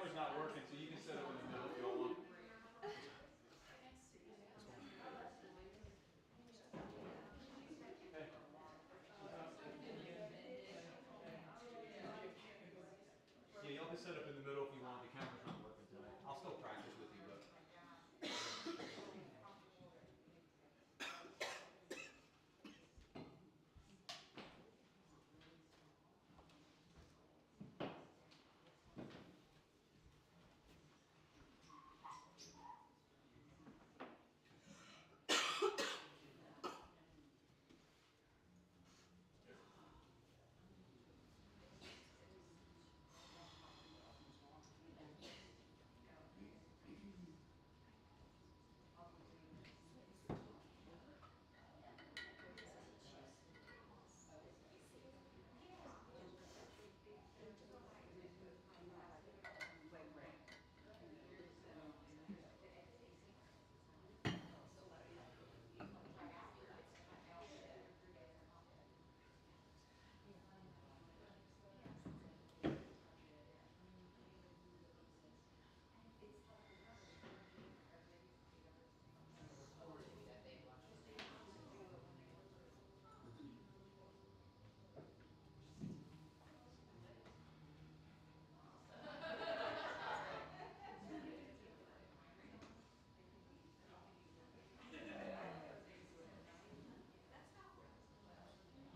camera's not working, so you can set up in the middle if you don't want. Hey. Yeah, y'all can set up in the middle if you want. The camera's not working tonight. I'll still practice with you, but.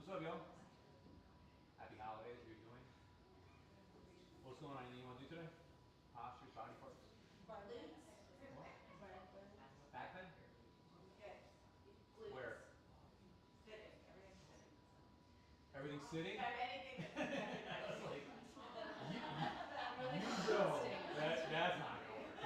What's up, y'all? Happy holidays. What are you doing? What's going on? Anything you want to do today? Postures, body parts? What? Back pain? Where? Everything's sitting? I was like, you go. That's not going to work.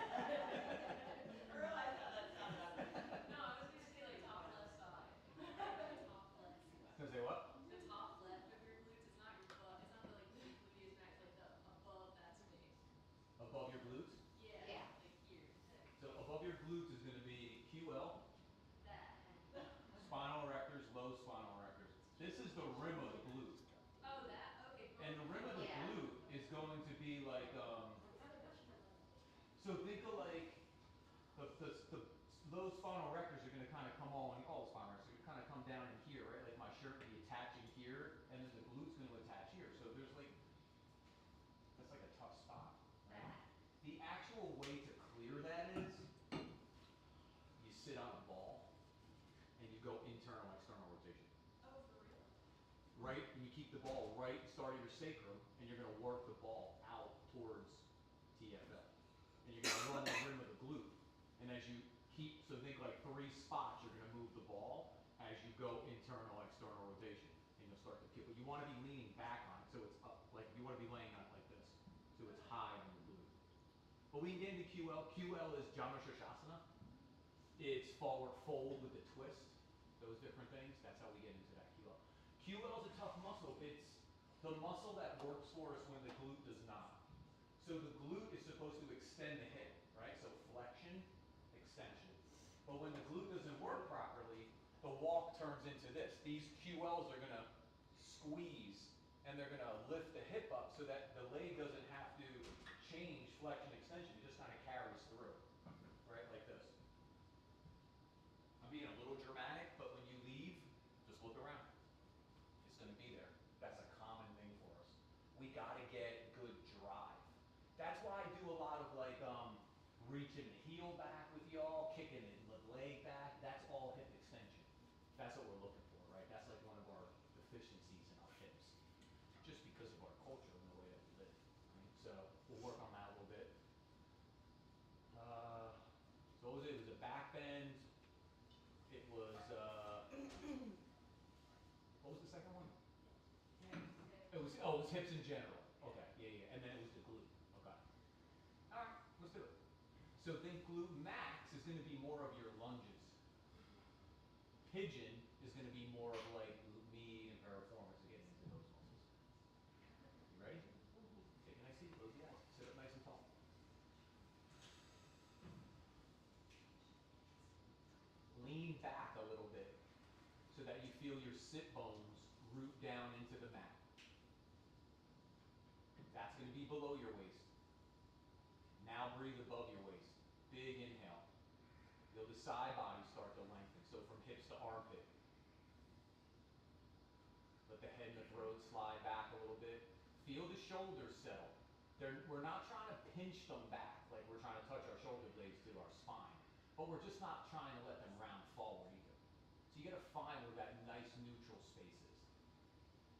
No, I was going to say like top left side. Top left. Gonna say what? The top left of your glutes is not your butt. It's not the like the gluteus max, like the above that space. Above your glutes? Yeah. Like here. So above your glutes is going to be QL, That. spinal erectors, low spinal erectors. This is the rim of the glute. Oh, that? Okay. And the rim of the glute is going to be like, so think of like, those spinal erectors are going to kind of come all the spinal erectors are going to kind of come down in here, right? Like my shirt would be attaching here, and then the glute's going to attach here. So there's like, that's like a tough spot, right? The actual way to clear that is, you sit on a ball, and you go internal, external rotation. Oh, for real? Right, and you keep the ball right at the start of your sacrum, and you're going to work the ball out towards TFL. And you're going to run the rim of the glute. And as you keep, so think like 3 spots, you're going to move the ball as you go internal, external rotation. And you'll start to kick. But you want to be leaning back on it, so it's up. Like you want to be laying on it like this, so it's high on the glute. But we can get into QL. QL is Janu Shirshasana. It's forward fold with the twist. Those different things. That's how we get into that QL. QL is a tough muscle. It's the muscle that works for us when the glute does not. So the glute is supposed to extend the hip, right? So flexion, extension. But when the glute doesn't work properly, the walk turns into this. These QLs are going to squeeze and they're going to lift the hip up so that the leg doesn't have to change flexion, extension. It just kind of carries through, right? Like this. I'm being a little dramatic, but when you leave, just look around. It's going to be there. That's a common thing for us. We got to get good drive. That's why I do a lot of like reaching the heel back with y'all, kicking the leg back. That's all hip extension. That's what we're looking for, right? That's like one of our deficiencies in our hips, just because of our culture and the way that we live. Right? So we'll work on that a little bit. So what was it? It was a back bend. It was, what was the second one? It was hips in general. Okay, yeah. And then it was the glute. Okay. All right, let's do it. So think glute max is going to be more of your lunges. Pigeon is going to be more of like me and piriformis to get into those muscles. You ready? Take a nice seat, close the eyes, sit up nice and tall. Lean back a little bit so that you feel your sit bones root down into the mat. That's going to be below your waist. breathe above your waist. Big inhale. Feel the side body start to lengthen. So from hips to armpit. Let the head and the throat slide back a little bit. Feel the shoulders settle. We're not trying to pinch them back like we're trying to touch our shoulder blades to our spine. But we're just not trying to let them round forward either. So you gotta find where that nice neutral space is.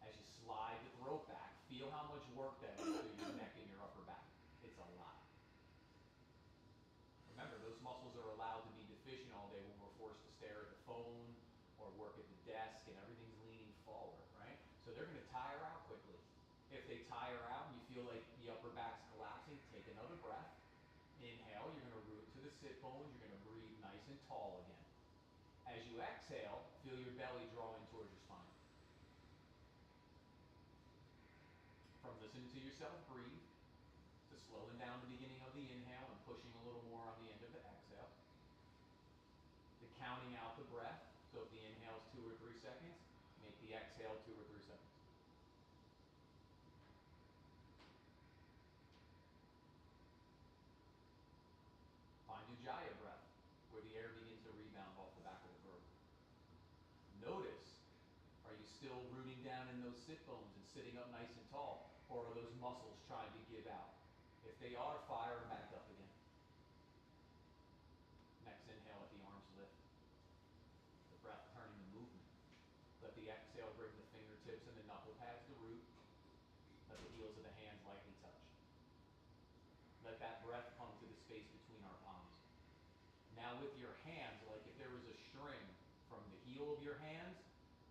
As you slide the throat back, feel how much work that is to your neck and your upper back. It's a lot. Remember, those muscles are allowed to be deficient all day when we're forced to stare at the phone or work at the desk and everything's leaning forward, right? So they're gonna tire out quickly. If they tire out and you feel like the upper back's collapsing, take another breath. Inhale, you're gonna root to the sit bones, you're gonna breathe nice and tall again. As you exhale, feel your belly drawing towards your spine. From listening to yourself breathe, to slowing down the beginning of the inhale and pushing a little more on the end of the exhale, to counting out the breath, so if the inhale is 2 or 3 seconds, make the exhale 2 or 3 seconds. Find Ujjayi breath, where the air begins to rebound off the back of the throat. Notice, are you still rooting down in those sit bones and sitting up nice and tall, or are those muscles trying to give out? If they are, fire them back up again. Next inhale, let the arms lift. The breath turning the movement. Let the exhale bring the fingertips and the knuckle pads to root. Let the heels of the hands lightly touch. Let that breath come to the space between our palms. Now with your hands, like if there was a string from the heel of your hands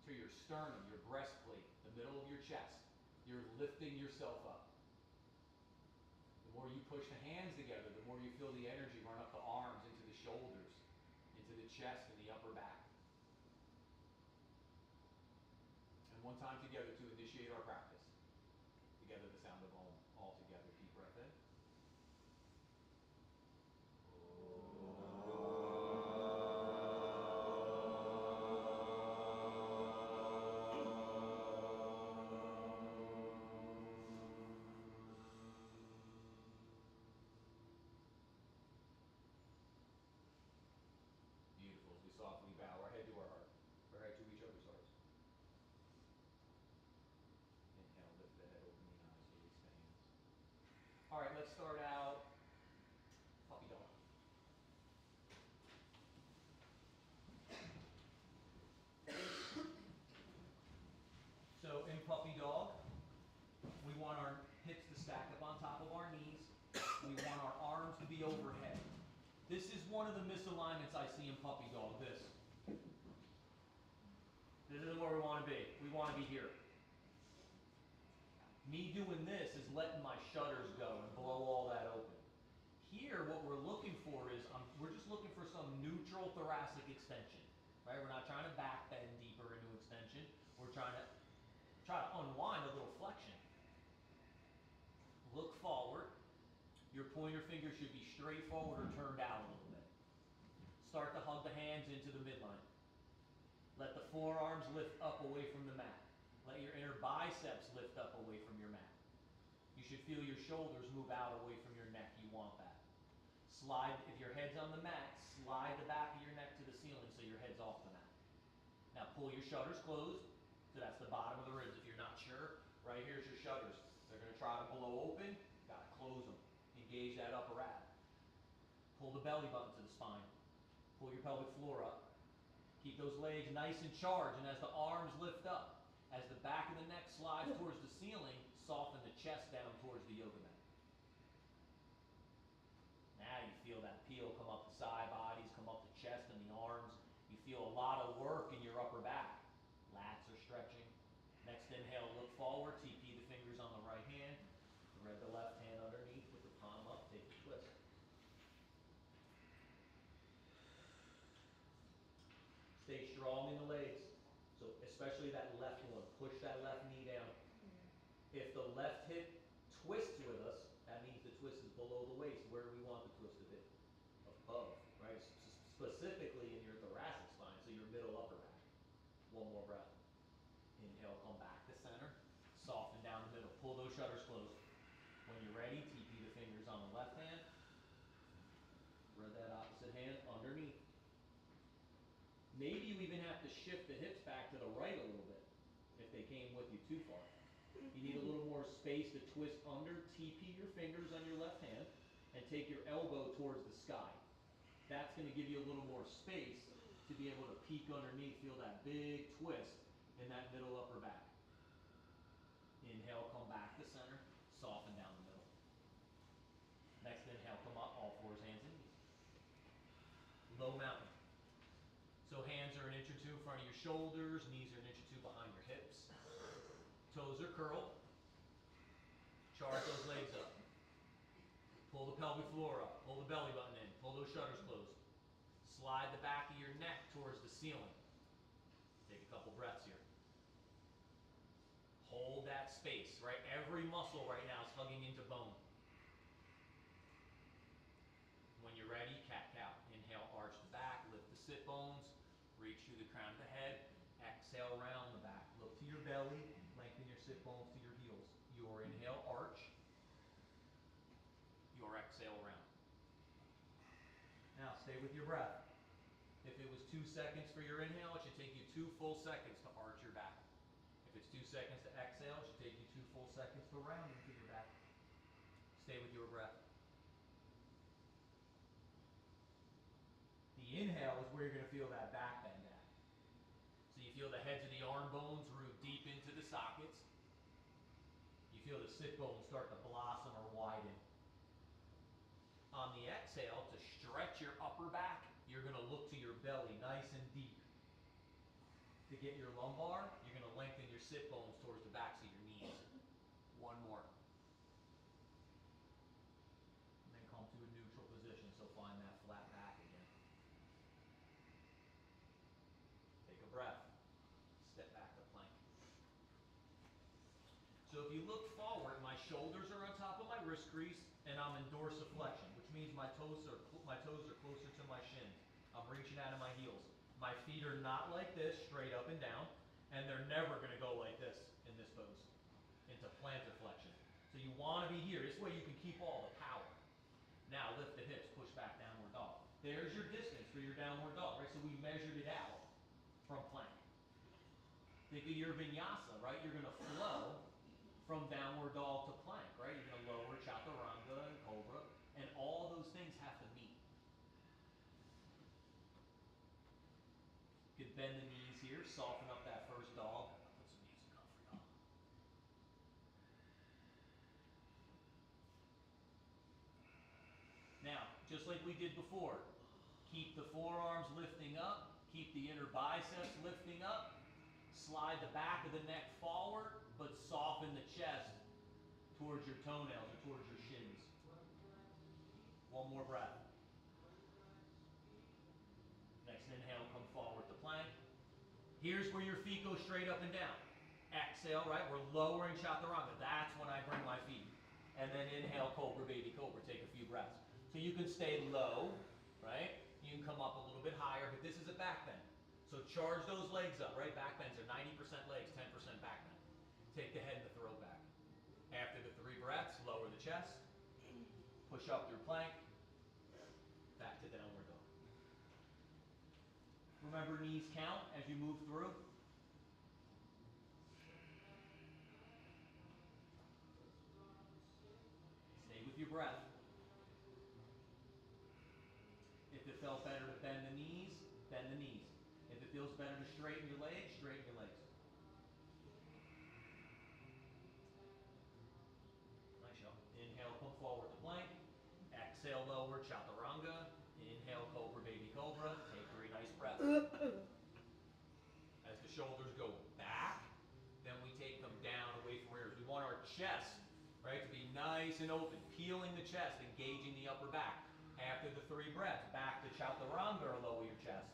to your sternum, your breastplate, the middle of your chest, you're lifting yourself up. The more you push the hands together, the more you feel the energy run up the arms, into the shoulders, into the chest and the upper back. And one time together to initiate our practice. Together the sound of Om. All together. Deep breath in. Beautiful. As we softly bow our head to our heart. Our head to each other's hearts. Inhale, lift the head, open the eyes, release the hands. All right, let's start out puppy dog. So in puppy dog, we want our hips to stack up on top of our knees. We want our arms to be overhead. This is one of the misalignments I see in puppy dog, this. This isn't where we want to be. We want to be here. Me doing this is letting my shutters go and blow all that open. Here, what we're looking for is, we're just looking for some neutral thoracic extension. Right? We're not trying to back bend deeper into extension. We're trying to unwind a little flexion. Look forward. Your pointer finger should be straight forward or turned out a little bit. Start to hug the hands into the midline. Let the forearms lift up away from the mat. Let your inner biceps lift up away from your mat. You should feel your shoulders move out away from your neck. You want that. Slide, if your head's on the mat, slide the back of your neck to the ceiling so your head's off the mat. Now pull your shutters closed. So that's the bottom of the ribs. If you're not sure, right here's your shutters. They're going to try to blow open. Got to close them. Engage that upper ab. Pull the belly button to the spine. Pull your pelvic floor up. Keep those legs nice and charged. And as the arms lift up, as the back of the neck slides towards the ceiling, soften the chest down towards the yoga mat. Now you feel that peel come up the side bodies, come up the chest and the arms. You feel a lot of work in your upper back. Lats are stretching. Next inhale, look forward. TP the fingers on the right hand. Thread the left hand underneath with the palm up. Take a twist. Stay strong in the legs. So especially that left one. Push that left knee down. If the left hip twists with us, that means the twist is below the waist. Where do we want the twist to be? Above, right? Specifically in your thoracic spine, so your middle upper back. One more breath. Inhale, come back to center. Soften down the middle. Pull those shutters closed. When you're ready, TP the fingers on the left hand. Spread that opposite hand underneath. Maybe you even have to shift the hips back to the right a little bit if they came with you too far. You need a little more space to twist under, TP your fingers on your left hand, and take your elbow towards the sky. That's going to give you a little more space to be able to peek underneath, feel that big twist in that middle upper back. Inhale, come back to center, soften down the middle. Next inhale, come up, all fours, hands and knees. Low mountain. So hands are an inch or two in front of your shoulders, knees are an inch or two behind your hips. Toes are curled. Charge those legs up. Pull the pelvic floor up. Pull the belly button in. Pull those shutters closed. Slide the back of your neck towards the ceiling. Take a couple breaths here. Hold that space, right? Every muscle right now is hugging into bone. When you're ready, cat-cow. Inhale, arch the back, lift the sit bones, reach through the crown of the head. Exhale, round the back. Look to your belly, lengthen your sit bones to your heels. Your inhale, arch. Your exhale, round. Now, stay with your breath. If it was 2 seconds for your inhale, it should take you 2 full seconds to arch your back. If it's 2 seconds to exhale, it should take you 2 full seconds to round into your back. Stay with your breath. The inhale is where you're going to feel that back bend at. So you feel the heads of the arm bones root deep into the sockets. You feel the sit bones start to blossom or widen. On the exhale, to stretch your upper back, you're going to look to your belly nice and deep. To get your lumbar, you're going to lengthen your sit bones towards the backs of your knees. One more. And then come to a neutral position, so find that flat back again. Take a breath. Step back to plank. So if you look forward, my shoulders are on top of my wrist crease, and I'm in dorsiflexion, which means my toes are closer to my shins. I'm reaching out of my heels. My feet are not like this, straight up and down, and they're never going to go like this in this pose, into plantar flexion. So you want to be here. This way you can keep all the power. Now lift the hips, push back, downward dog. There's your distance for your downward dog, right? So we measured it out from plank. Think of your vinyasa, right? You're going to flow from downward dog to plank, right? You're going to lower chaturanga and cobra, and all those things have to meet. You could bend the knees here, soften up that first dog. I'll put some music on for y'all. Now, just like we did before, keep the forearms lifting up, keep the inner biceps lifting up, slide the back of the neck forward, but soften the chest towards your toenails or towards your shins. One more breath. Next inhale, come forward to plank. Here's where your feet go straight up and down. Exhale, right? We're lowering chaturanga. That's when I bring my feet. And then inhale, cobra, baby cobra. Take a few breaths. So you can stay low, right? You can come up a little bit higher, but this is a back bend. So charge those legs up, right? Back bends are 90% legs, 10% back bend. Take the head and the throat back. After the 3 breaths, lower the chest. Push up through plank. Back to downward dog. Remember, knees count as you move through. Stay with your breath. If it felt better to bend the knees, bend the knees. If it feels better to straighten your legs, straighten your legs. Nice job. Inhale, come forward to plank. Exhale, lower chaturanga. Inhale, cobra, baby cobra. Take 3 nice breaths. As the shoulders go back, then we take them down away from ears. We want our chest, right, to be nice and open, peeling the chest, engaging the upper back. After the 3 breaths, back to chaturanga or lower your chest.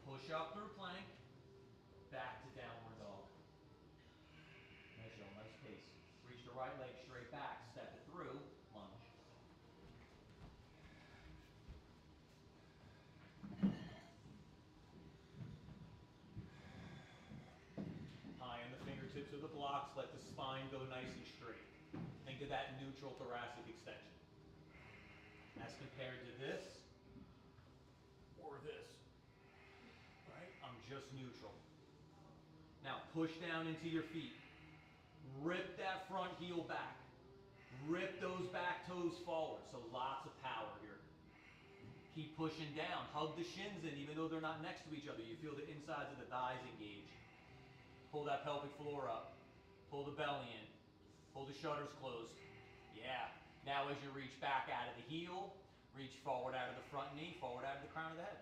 Push up through plank, back to downward dog. Nice job, nice pace. Reach the right leg straight back, step it through, lunge. High on the fingertips of the blocks, let the spine go nice and straight. Think of that neutral thoracic extension. As compared to this, just neutral. Now push down into your feet. Rip that front heel back. Rip those back toes forward. So lots of power here. Keep pushing down. Hug the shins in even though they're not next to each other. You feel the insides of the thighs engage. Pull that pelvic floor up. Pull the belly in. Pull the shutters closed. Yeah. Now as you reach back out of the heel, reach forward out of the front knee, forward out of the crown of the head.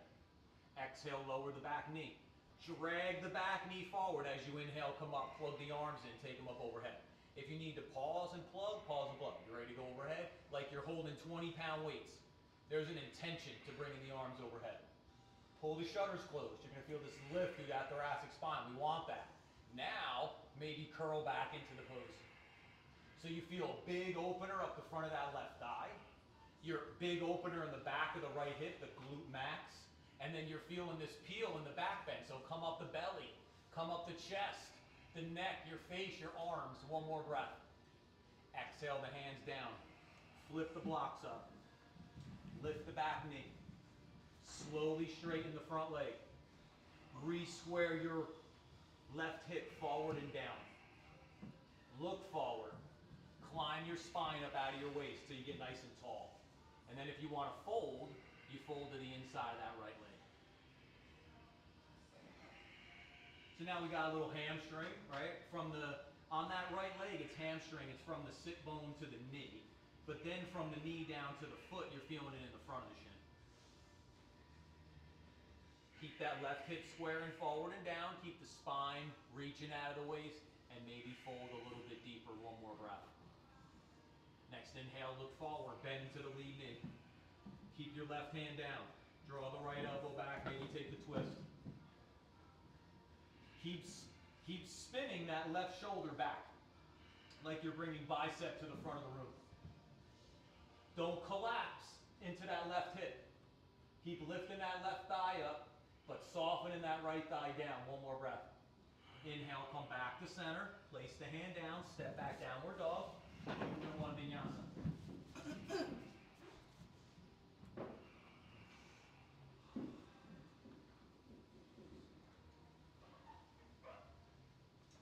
Exhale, lower the back knee. Drag the back knee forward as you inhale, come up, plug the arms in, take them up overhead. If you need to pause and plug, pause and plug. You're ready to go overhead? Like you're holding 20-pound weights. There's an intention to bringing the arms overhead. Pull the shutters closed. You're going to feel this lift through that thoracic spine. We want that. Now, maybe curl back into the pose. So you feel a big opener up the front of that left thigh. Your big opener in the back of the right hip, the glute max. And then you're feeling this peel in the back bend. So come up the belly, come up the chest, the neck, your face, your arms. One more breath. Exhale the hands down. Flip the blocks up. Lift the back knee. Slowly straighten the front leg. Re-square your left hip forward and down. Look forward. Climb your spine up out of your waist till you get nice and tall. And then if you want to fold, you fold to the inside of that right leg. So now we got a little hamstring, right? On that right leg, it's hamstring. It's from the sit bone to the knee. But then from the knee down to the foot, you're feeling it in the front of the shin. Keep that left hip squaring forward and down. Keep the spine reaching out of the waist. And maybe fold a little bit deeper. One more breath. Next inhale, look forward. Bend into the lead knee. Keep your left hand down. Draw the right elbow back. Maybe take the twist. Keep spinning that left shoulder back like you're bringing bicep to the front of the room. Don't collapse into that left hip. Keep lifting that left thigh up, but softening that right thigh down. One more breath. Inhale, come back to center. Place the hand down. Step back, downward dog. We're going to want vinyasa.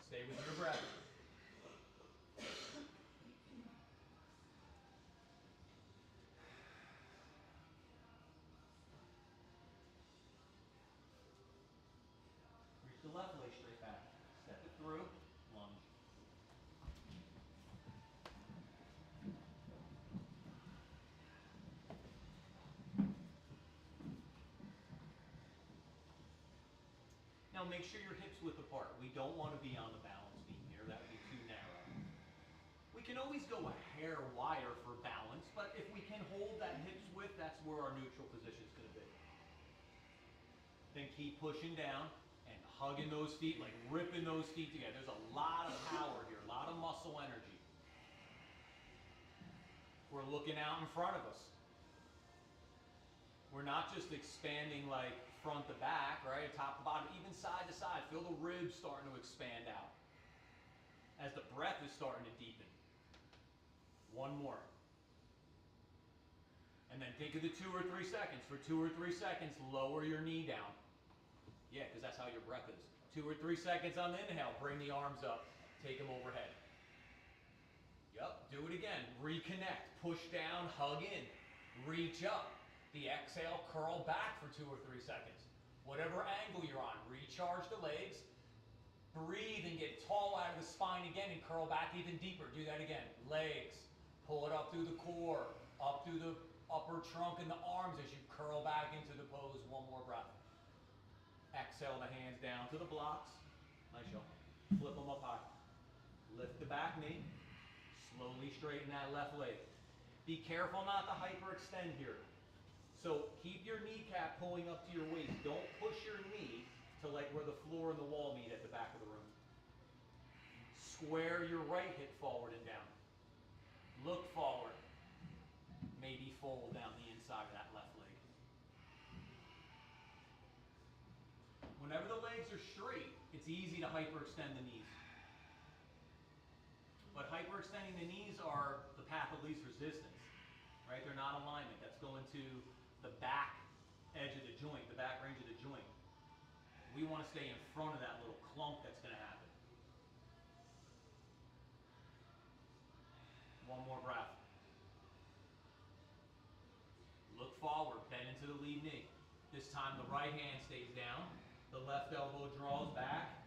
Stay with your breath. Reach the left leg straight back. Step it through. Lunge. Now make sure your hips width apart. We don't want to be on the balance beam here. That would be too narrow. We can always go a hair wider for balance, but if we can hold that hips width, that's where our neutral position is going to be. Then keep pushing down and hugging those feet, like ripping those feet together. There's a lot of power here, a lot of muscle energy. We're looking out in front of us. We're not just expanding like front to back, right? Top to bottom, even side to side. Feel the ribs starting to expand out as the breath is starting to deepen. One more. And then think of the 2 or 3 seconds. For 2 or 3 seconds, lower your knee down. Yeah, because that's how your breath is. 2 or 3 seconds on the inhale. Bring the arms up. Take them overhead. Yup, do it again. Reconnect. Push down, hug in. Reach up. The exhale, curl back for 2 or 3 seconds. Whatever angle you're on, recharge the legs. Breathe and get tall out of the spine again and curl back even deeper. Do that again. Legs. Pull it up through the core, up through the upper trunk and the arms as you curl back into the pose. One more breath. Exhale the hands down to the blocks. Nice show. Flip them up high. Lift the back knee. Slowly straighten that left leg. Be careful not to hyperextend here. So keep your kneecap pulling up to your waist. Don't push your knee to like where the floor and the wall meet at the back of the room. Square your right hip forward and down. Look forward. Maybe fold down the inside of that left leg. Whenever the legs are straight, it's easy to hyperextend the knees. But hyperextending the knees are the path of least resistance, right? They're not alignment. That's going to the back edge of the joint, the back range of the joint. We want to stay in front of that little clump that's going to happen. One more breath. Look forward, bend into the lead knee. This time the right hand stays down, the left elbow draws back.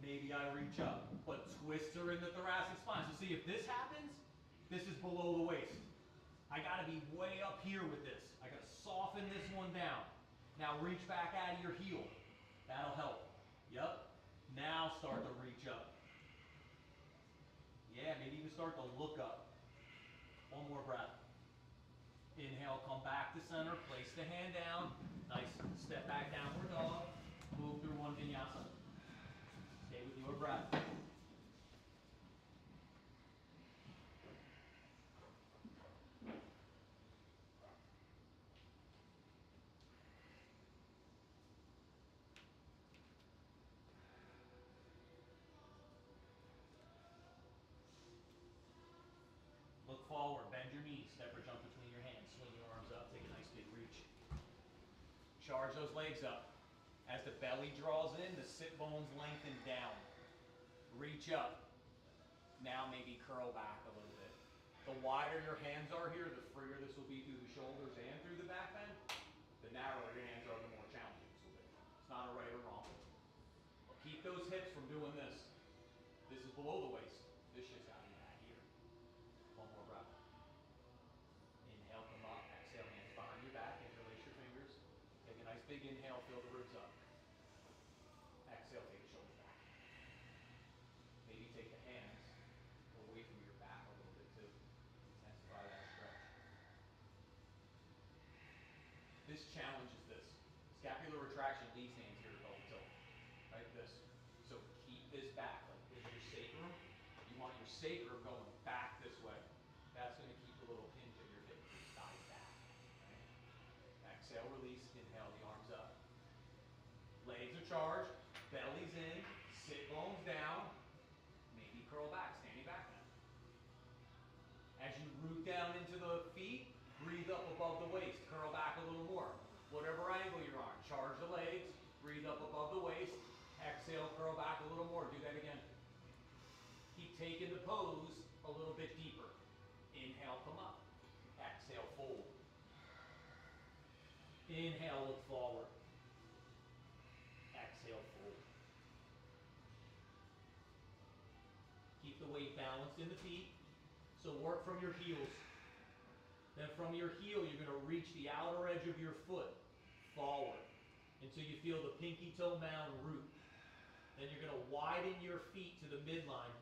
Maybe I reach up, but twists are in the thoracic spine. So see, if this happens, this is below the waist. I gotta be way up here with this. I gotta soften this one down. Now reach back out of your heel. That'll help. Yep. Now start to reach up. Yeah, maybe even start to look up. One more breath. Inhale, come back to center, place the hand down. Nice, step back, downward dog. Move through one vinyasa. Stay with your breath. Look forward, bend your knees, step or jump between your hands, swing your arms up, take a nice big reach. Charge those legs up. As the belly draws in, the sit bones lengthen down. Reach up. Now maybe curl back a little bit. The wider your hands are here, the freer this will be through the shoulders and through the back bend. The narrower your hands are, the more challenging this will be. It's not a right or wrong. Keep those hips from doing this. This is below the waist. This shit's got to be back here. One more breath. Inhale, come up. Exhale, hands behind your back. Interlace your fingers. Take a nice big inhale, fill the ribs up. Exhale, take the shoulders back. Maybe take the hands away from your back a little bit too. Intensify that stretch. This challenges this. Scapular retraction leads hands here to pelvic tilt. Like this. So keep this back. Like this is your sacrum. You want your sacrum going back this way. That's going to keep a little hinge of your hip side back. Right? Exhale, release. Inhale, the arms up. Legs are charged. Belly's in. Sit bones down. Maybe curl back. Standing back now. As you root down into the feet, breathe up above the waist. Curl back a little more. Whatever angle you're on. Charge the legs. Breathe up above the waist. Exhale, curl back a little more. Do that again. Keep taking the pose a little bit deeper. Inhale, come up. Exhale, fold. Inhale, look forward. Exhale, fold. Keep the weight balanced in the feet. So work from your heels. Then from your heel, you're going to reach the outer edge of your foot forward until you feel the pinky toe mound root. Then you're going to widen your feet to the midline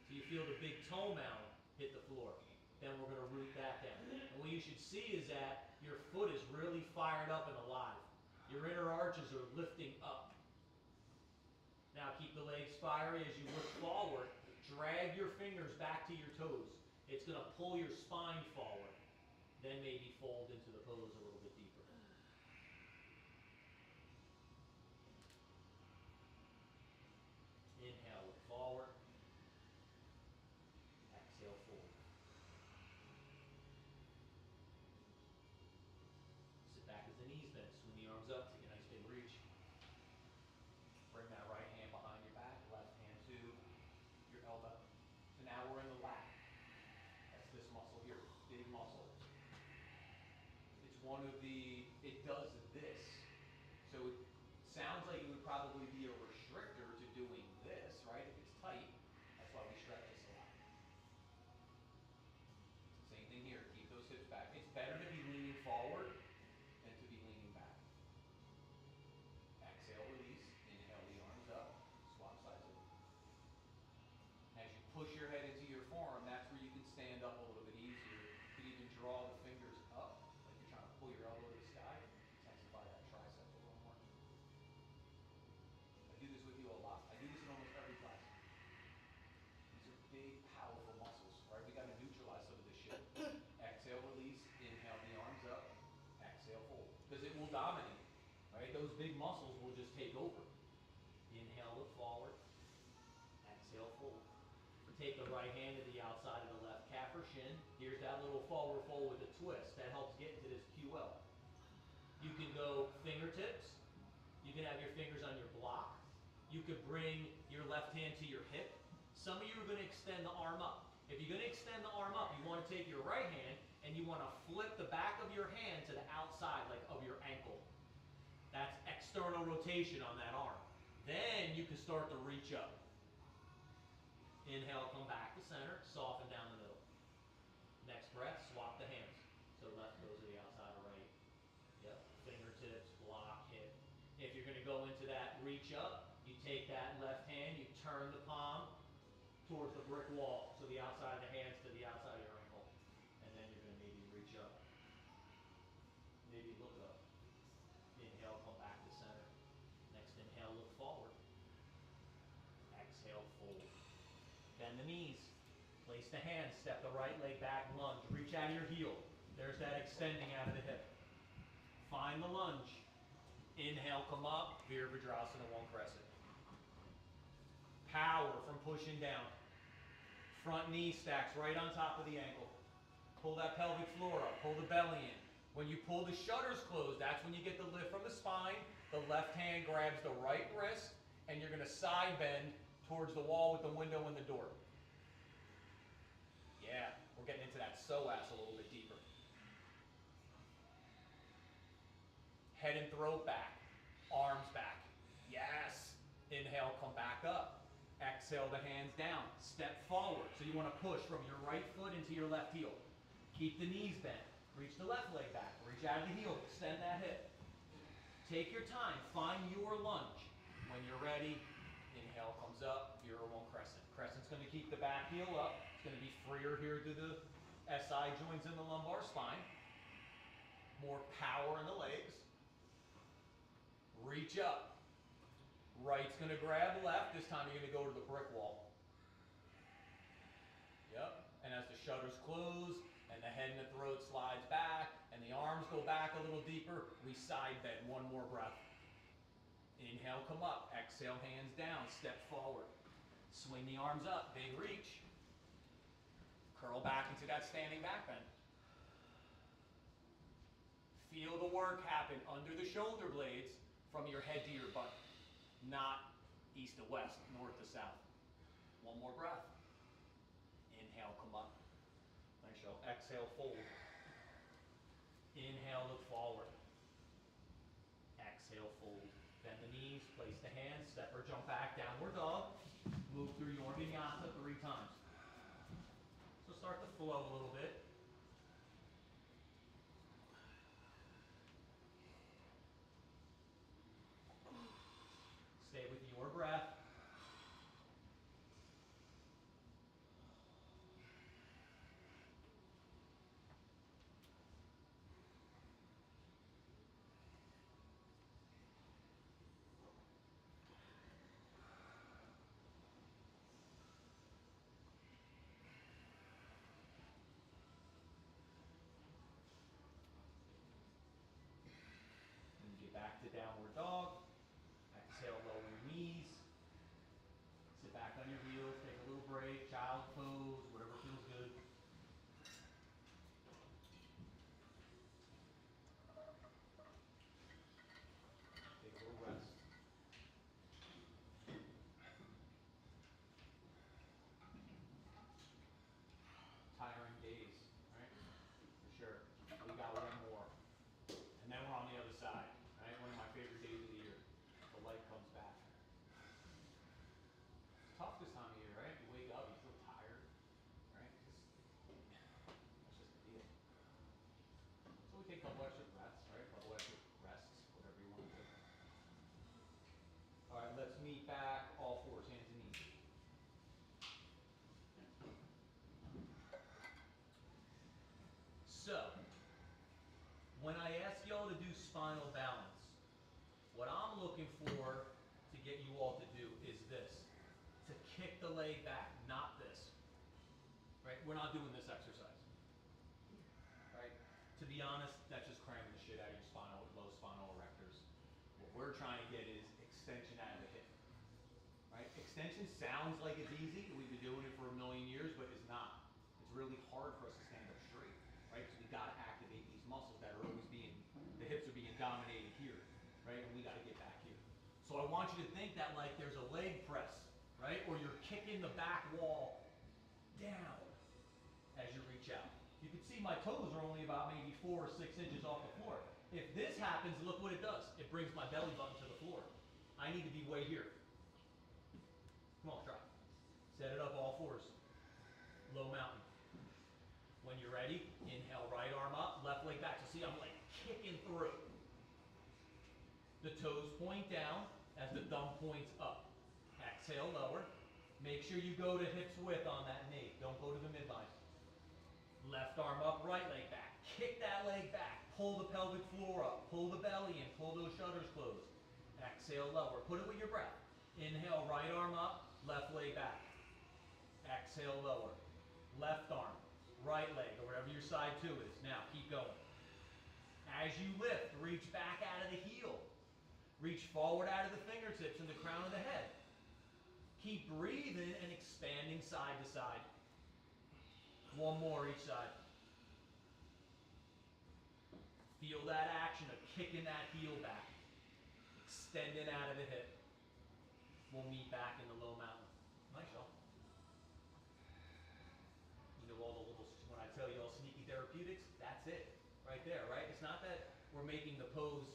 so you feel the big toe mound hit the floor. Then we're going to root that down. And what you should see is that your foot is really fired up and alive. Your inner arches are lifting up. Now keep the legs fiery as you look forward. Drag your fingers back to your toes. It's going to pull your spine forward. Then maybe fold into the pose a little bit deeper. Inhale, look forward. Exhale, fold. Sit back as the knees bend. Swing the arms up. Take a nice big reach. Bring that right hand behind your back. Left hand to your elbow. So now we're in the lat. That's this muscle here. Big muscle. It's one of the, it does this. So it sounds like it would probably be a restrictor to doing this, right? If it's tight, that's why we stretch this a lot. Same thing here, keep those hips back. It's better to be leaning forward than to be leaning back. Exhale, release. Inhale, the arms up. Swap sides over. As you push your head into your forearm, that's where you can stand up a little bit easier. You can even draw the fingers up, like you're trying to pull your elbow to the sky. Intensify that tricep a little more. I do this with you a lot. I do this in almost every class. These are big, powerful muscles, right? We got to neutralize some of this shit. Exhale, release. Inhale, the arms up. Exhale, fold. Because it will dominate, right? Those big muscles will just take over. Inhale, look forward. Exhale, fold. Take the right hand to the outside of the left calf or shin. Here's that little forward fold with a twist. That helps get into this QL. You can go fingertips. You can have your fingers on your block. You could bring your left hand to your hip. Some of you are going to extend the arm up. If you're going to extend the arm up, you want to take your right hand and you want to flip the back of your hand to the outside, like of your ankle. That's external rotation on that arm. Then you can start to reach up. Inhale, come back to center, soften down the middle. Next breath, swap the hands. So left goes to the outside of right. Yep, fingertips, block, hip. If you're going to go into that reach up, you take that left hand, you turn the palm towards the brick wall. So the outside of the hands to the outside of your ankle. And then you're going to maybe reach up. Maybe look up. Inhale, come back to center. Next inhale, look forward. Exhale, fold. Bend the knees. Place the hands. Step the right leg back, lunge. Reach out of your heel. There's that extending out of the hip. Find the lunge. Inhale, come up. Virabhadrasana, one crescent. Power from pushing down. Front knee stacks right on top of the ankle. Pull that pelvic floor up. Pull the belly in. When you pull the shutters closed, that's when you get the lift from the spine. The left hand grabs the right wrist, and you're going to side bend towards the wall with the window and the door. Yeah, we're getting into that psoas a little bit deeper. Head and throat back. Arms back. Yes. Inhale, come back up. Exhale the hands down. Step forward. So you want to push from your right foot into your left heel. Keep the knees bent. Reach the left leg back. Reach out of the heel. Extend that hip. Take your time. Find your lunge. When you're ready, inhale comes up. Vira one crescent. Crescent's going to keep the back heel up. It's going to be freer here through the SI joints in the lumbar spine. More power in the legs. Reach up. Right's going to grab left. This time you're going to go to the brick wall. Yep. And as the shutters close and the head and the throat slides back and the arms go back a little deeper, we side bend. One more breath. Inhale, come up. Exhale, hands down. Step forward. Swing the arms up. Big reach. Curl back into that standing back bend. Feel the work happen under the shoulder blades from your head to your butt. Not east to west, north to south. One more breath. Inhale, come up. Nice show. Exhale, fold. Inhale, look forward. Exhale, fold. Bend the knees, place the hands, step or jump back, downward dog. Move through your vinyasa 3 times. So start to flow a little bit. Stay with your breath. And get back to downward dog. Exhale, lower your knees. Sit back on your heels, take a little break, child pose, whatever feels good. Take a little rest. Tiring days, right? For sure. We got one more. And then we're on the other side, right? One of my favorite days of the year. The light comes back. It's tough this time of year, right? You wake up, you feel tired, right? That's just the deal. So we take a couple extra breaths, right? A couple extra rests, whatever you want to do. All right, let's meet back, all fours, hands and knees. So, when I ask y'all to do spinal balance, what I'm looking for to get you all to do is this. To kick the leg back, not this. Right? We're not doing this exercise. Right? To be honest, that's just cramming the shit out of your spinal with low spinal erectors. What we're trying to get is extension out of the hip. Right? Extension sounds like it's easy. We've been doing it for a million years, but it's not. It's really hard for us to stand up straight. Right? So we got to activate these muscles that are always being, the hips are being dominated here. Right? And we got to get back here. So So I want you to think that like there's a leg press, right? Or you're kicking the back wall down as you reach out. You can see my toes are only about maybe 4 or 6 inches off the floor. If this happens, look what it does. It brings my belly button to the floor. I need to be way here. Come on, try. Set it up all fours. Low mountain. When you're ready, inhale, right arm up, left leg back. So see, I'm like kicking through. The toes point down as the thumb points up. Exhale, lower. Make sure you go to hips width on that knee. Don't go to the midline. Left arm up, right leg back. Kick that leg back. Pull the pelvic floor up. Pull the belly in. Pull those shutters closed. Exhale, lower. Put it with your breath. Inhale, right arm up, left leg back. Exhale, lower. Left arm, right leg, or whatever your side two is. Now, keep going. As you lift, reach back out of the heel. Reach forward out of the fingertips and the crown of the head. Keep breathing and expanding side to side. One more each side. Feel that action of kicking that heel back. Extending out of the hip. We'll meet back in the low mountain. Nice, y'all. You know all the little, when I tell you all sneaky therapeutics, that's it. Right there, right? It's not that we're making the pose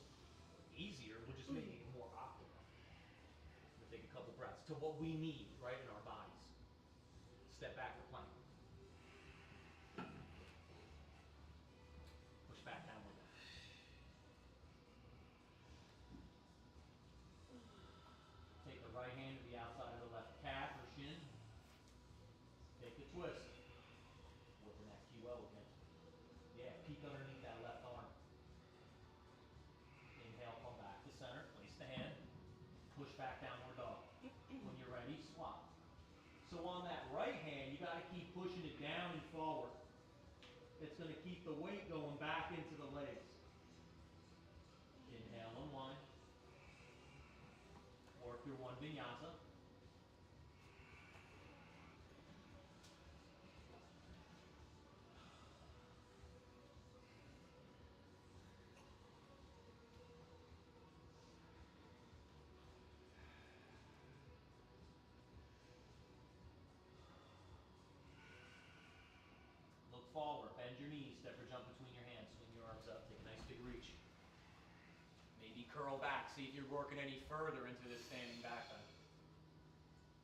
easier, we're just making it more optimal. We'll take a couple breaths to what we need, right, in our bodies. Step back for plank. Push back down with that. Take the right hand to the outside of the left calf or shin. Take the twist. Working that QL again. Yeah, peek underneath that left arm. Inhale, come back to center. Place the hand. Push back downward dog. When you're ready, swap. So on that right hand, you got to keep pushing it down and forward. It's going to keep the weight going back into the legs. Inhale, unwind. Work your one vinyasa. Look forward, bend your knees, step or jump between your hands, swing your arms up, take a nice big reach. Maybe curl back, see if you're working any further into this standing back bend.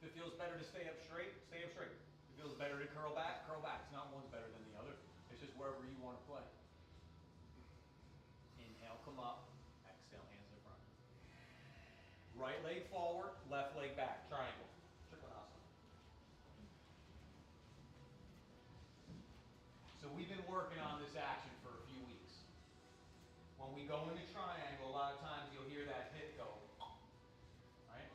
If it feels better to stay up straight, stay up straight. If it feels better to curl back, curl back. It's not one's better than the other. It's just wherever you want to play. Inhale, come up. Exhale, hands in front. Right leg forward, left leg back. Triangle. Trikonasana. So we've been working on this action for a few weeks. When we go into triangle, a lot of times you'll hear that hip go. Right?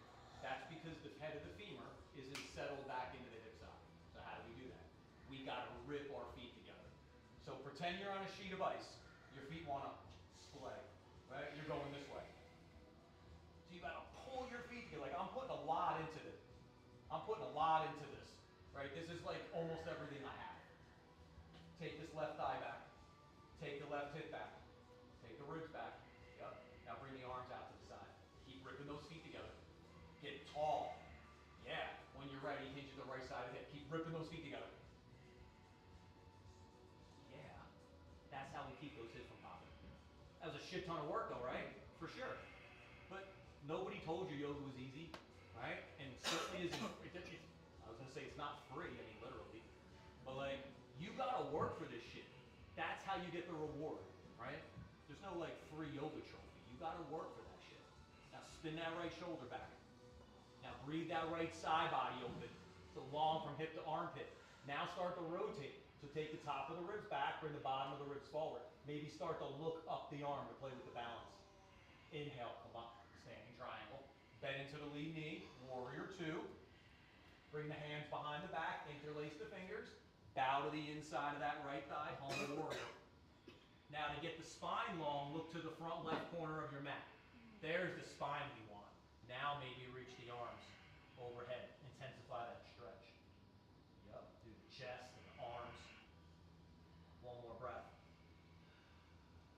That's because the head of the femur isn't settled back into the hip socket. So how do we do that? We got to rip our feet together. So pretend you're on a sheet of ice. Your feet want to splay. Right? You're going this way. So you got to pull your feet together. Like I'm putting a lot into this. I'm putting a lot into this. Right? This is like almost everything I have. Take this left thigh back. Take the left hip back. Take the ribs back. Yep. Now bring the arms out to the side. Keep ripping those feet together. Get tall. Yeah. When you're ready, hinge at the right side of the hip. Keep ripping those feet together. Yeah. That's how we keep those hips from popping. That was a shit ton of work though, right? For sure. But nobody told you yoga was easy, right? And it certainly isn't. I was gonna say it's not free. I mean, literally. But like, you gotta work for this shit. That's how you get the reward, right? There's no like free yoga trophy. You gotta work for that shit. Now spin that right shoulder back. Now breathe that right side body open. So long from hip to armpit. Now start to rotate. So take the top of the ribs back, bring the bottom of the ribs forward. Maybe start to look up the arm to play with the balance. Inhale, come up, standing triangle. Bend into the lead knee, warrior two. Bring the hands behind the back, interlace the fingers. Bow to the inside of that right thigh, humble warrior. Now to get the spine long, look to the front left corner of your mat. There's the spine we want. Now maybe reach the arms overhead. Intensify that stretch. Yup, do the chest and the arms. One more breath.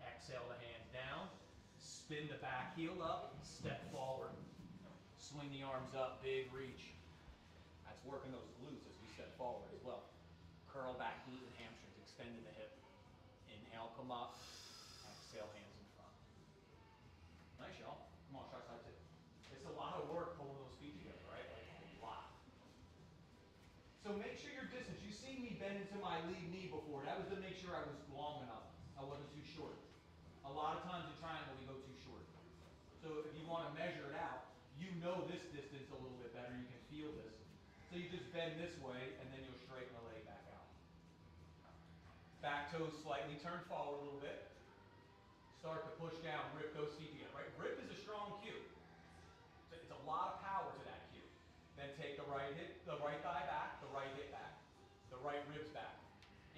Exhale the hands down. Spin the back heel up. Step forward. Swing the arms up, big reach. That's working those glutes as we step forward as well. Curl back, glute and hamstrings, extending the hip. Inhale, come up. Exhale, hands in front. Nice, y'all. Come on, try side two. It's a lot of work pulling those feet together, right? Like a lot. So make sure your distance. You see me bend into my lead knee before. That was to make sure I was long enough. I wasn't too short. A lot of times in triangle we go too short. So if you want to measure it out, you know this distance a little bit better. You can feel this. So you just bend this way and then you'll straighten the leg back out. Back toes slightly turn forward a little bit. Start to push down, rip those feet together, right? Rip is a strong cue. It's a lot of power to that cue. Then take the right thigh back, the right hip back, the right ribs back.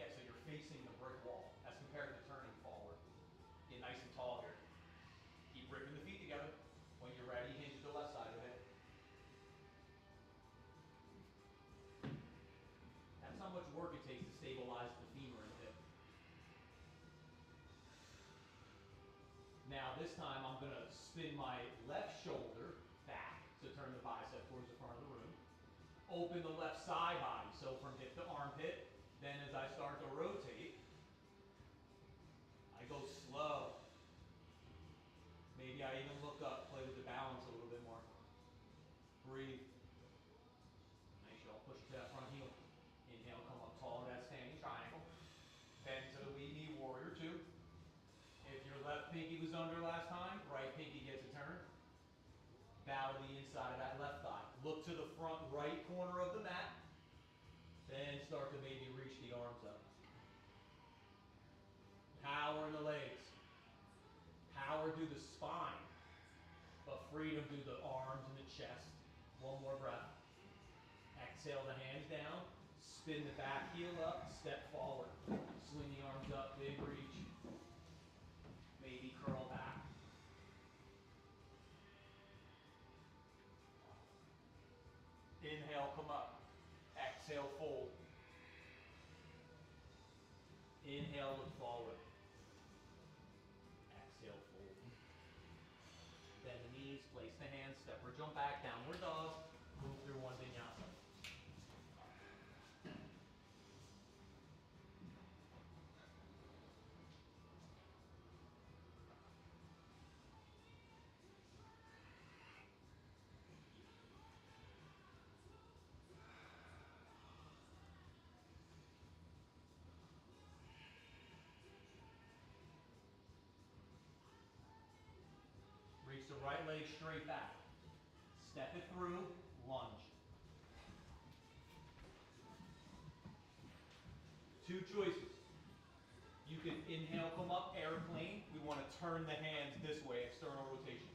Yeah, so you're facing the brick wall as compared to turning forward. Get nice and tall here. Keep ripping the feet together. When you're ready, hinge the left side of it. That's how much work it takes to stabilize the femur and the hip. Now this time I'm going to spin my left shoulder back to turn the bicep towards the front of the room. Open the left side body, so from hip to armpit. Then as I start to rotate, I go slow. Maybe I even look up, play with the balance a little bit more. Breathe. Nice, y'all. Push to that front heel. Inhale, come up tall to that standing triangle. Bend to the lead knee, warrior two. If your left pinky was under last time, right pinky gets a turn. Bow to the inside of that left thigh. Look to the front right corner of the mat. Then start to maybe reach the arms up. Power in the legs. Power through the spine. But freedom through the arms and the chest. One more breath. Exhale the hands down. Spin the back heel up. Step forward. Swing the arms up. Big reach. Maybe curl back. Inhale, come up. Exhale, fold. Inhale, look forward. Exhale, fold. Bend the knees, place the hands, step or jump back, downward dog. Move through one vinyasa. Reach the right leg straight back. Step it through, lunge. Two choices. You can inhale, come up, airplane. We want to turn the hands this way, external rotation.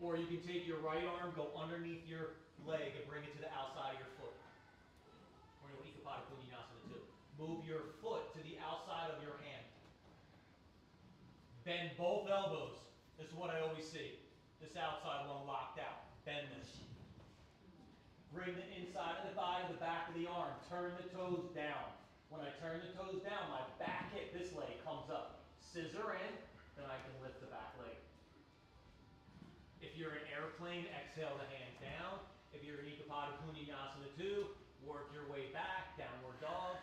Or you can take your right arm, go underneath your leg and bring it to the outside of your foot. Or you'll Ekapada Kunjinasana too. Move your foot to the outside of your hand. Bend both elbows. This is what I always see. This outside one locked out. Bend this. Bring the inside of the thigh to the back of the arm. Turn the toes down. When I turn the toes down, my back hip, this leg, comes up. Scissor in, then I can lift the back leg. If you're an airplane, exhale the hands down. If you're in Ekapada Kunjinasana 2, work your way back, downward dog.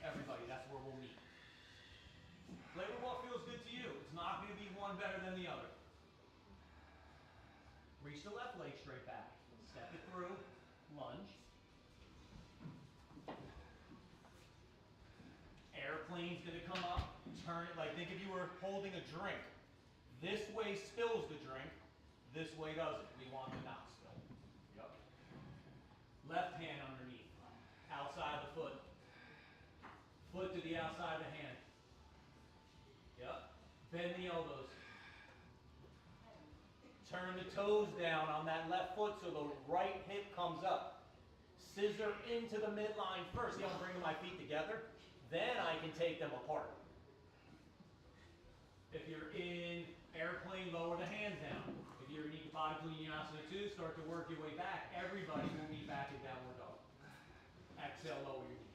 Everybody, that's where we'll meet. Play with what feels good to you. It's not going to be one better than the other. Reach the left leg straight back. Step it through. Lunge. Airplane's going to come up. Turn it like, think if you were holding a drink. This way spills the drink. This way doesn't. We want to not spill. Yep. Left hand underneath. Outside the foot. Foot to the outside of the hand. Yep. Bend the elbows. Turn the toes down on that left foot so the right hip comes up. Scissor into the midline first. See how I'm bringing my feet together? Then I can take them apart. If you're in airplane, lower the hands down. If you're in Ekapada Kunjinasana 2, start to work your way back. Everybody will be back in downward dog. Exhale, lower your knees.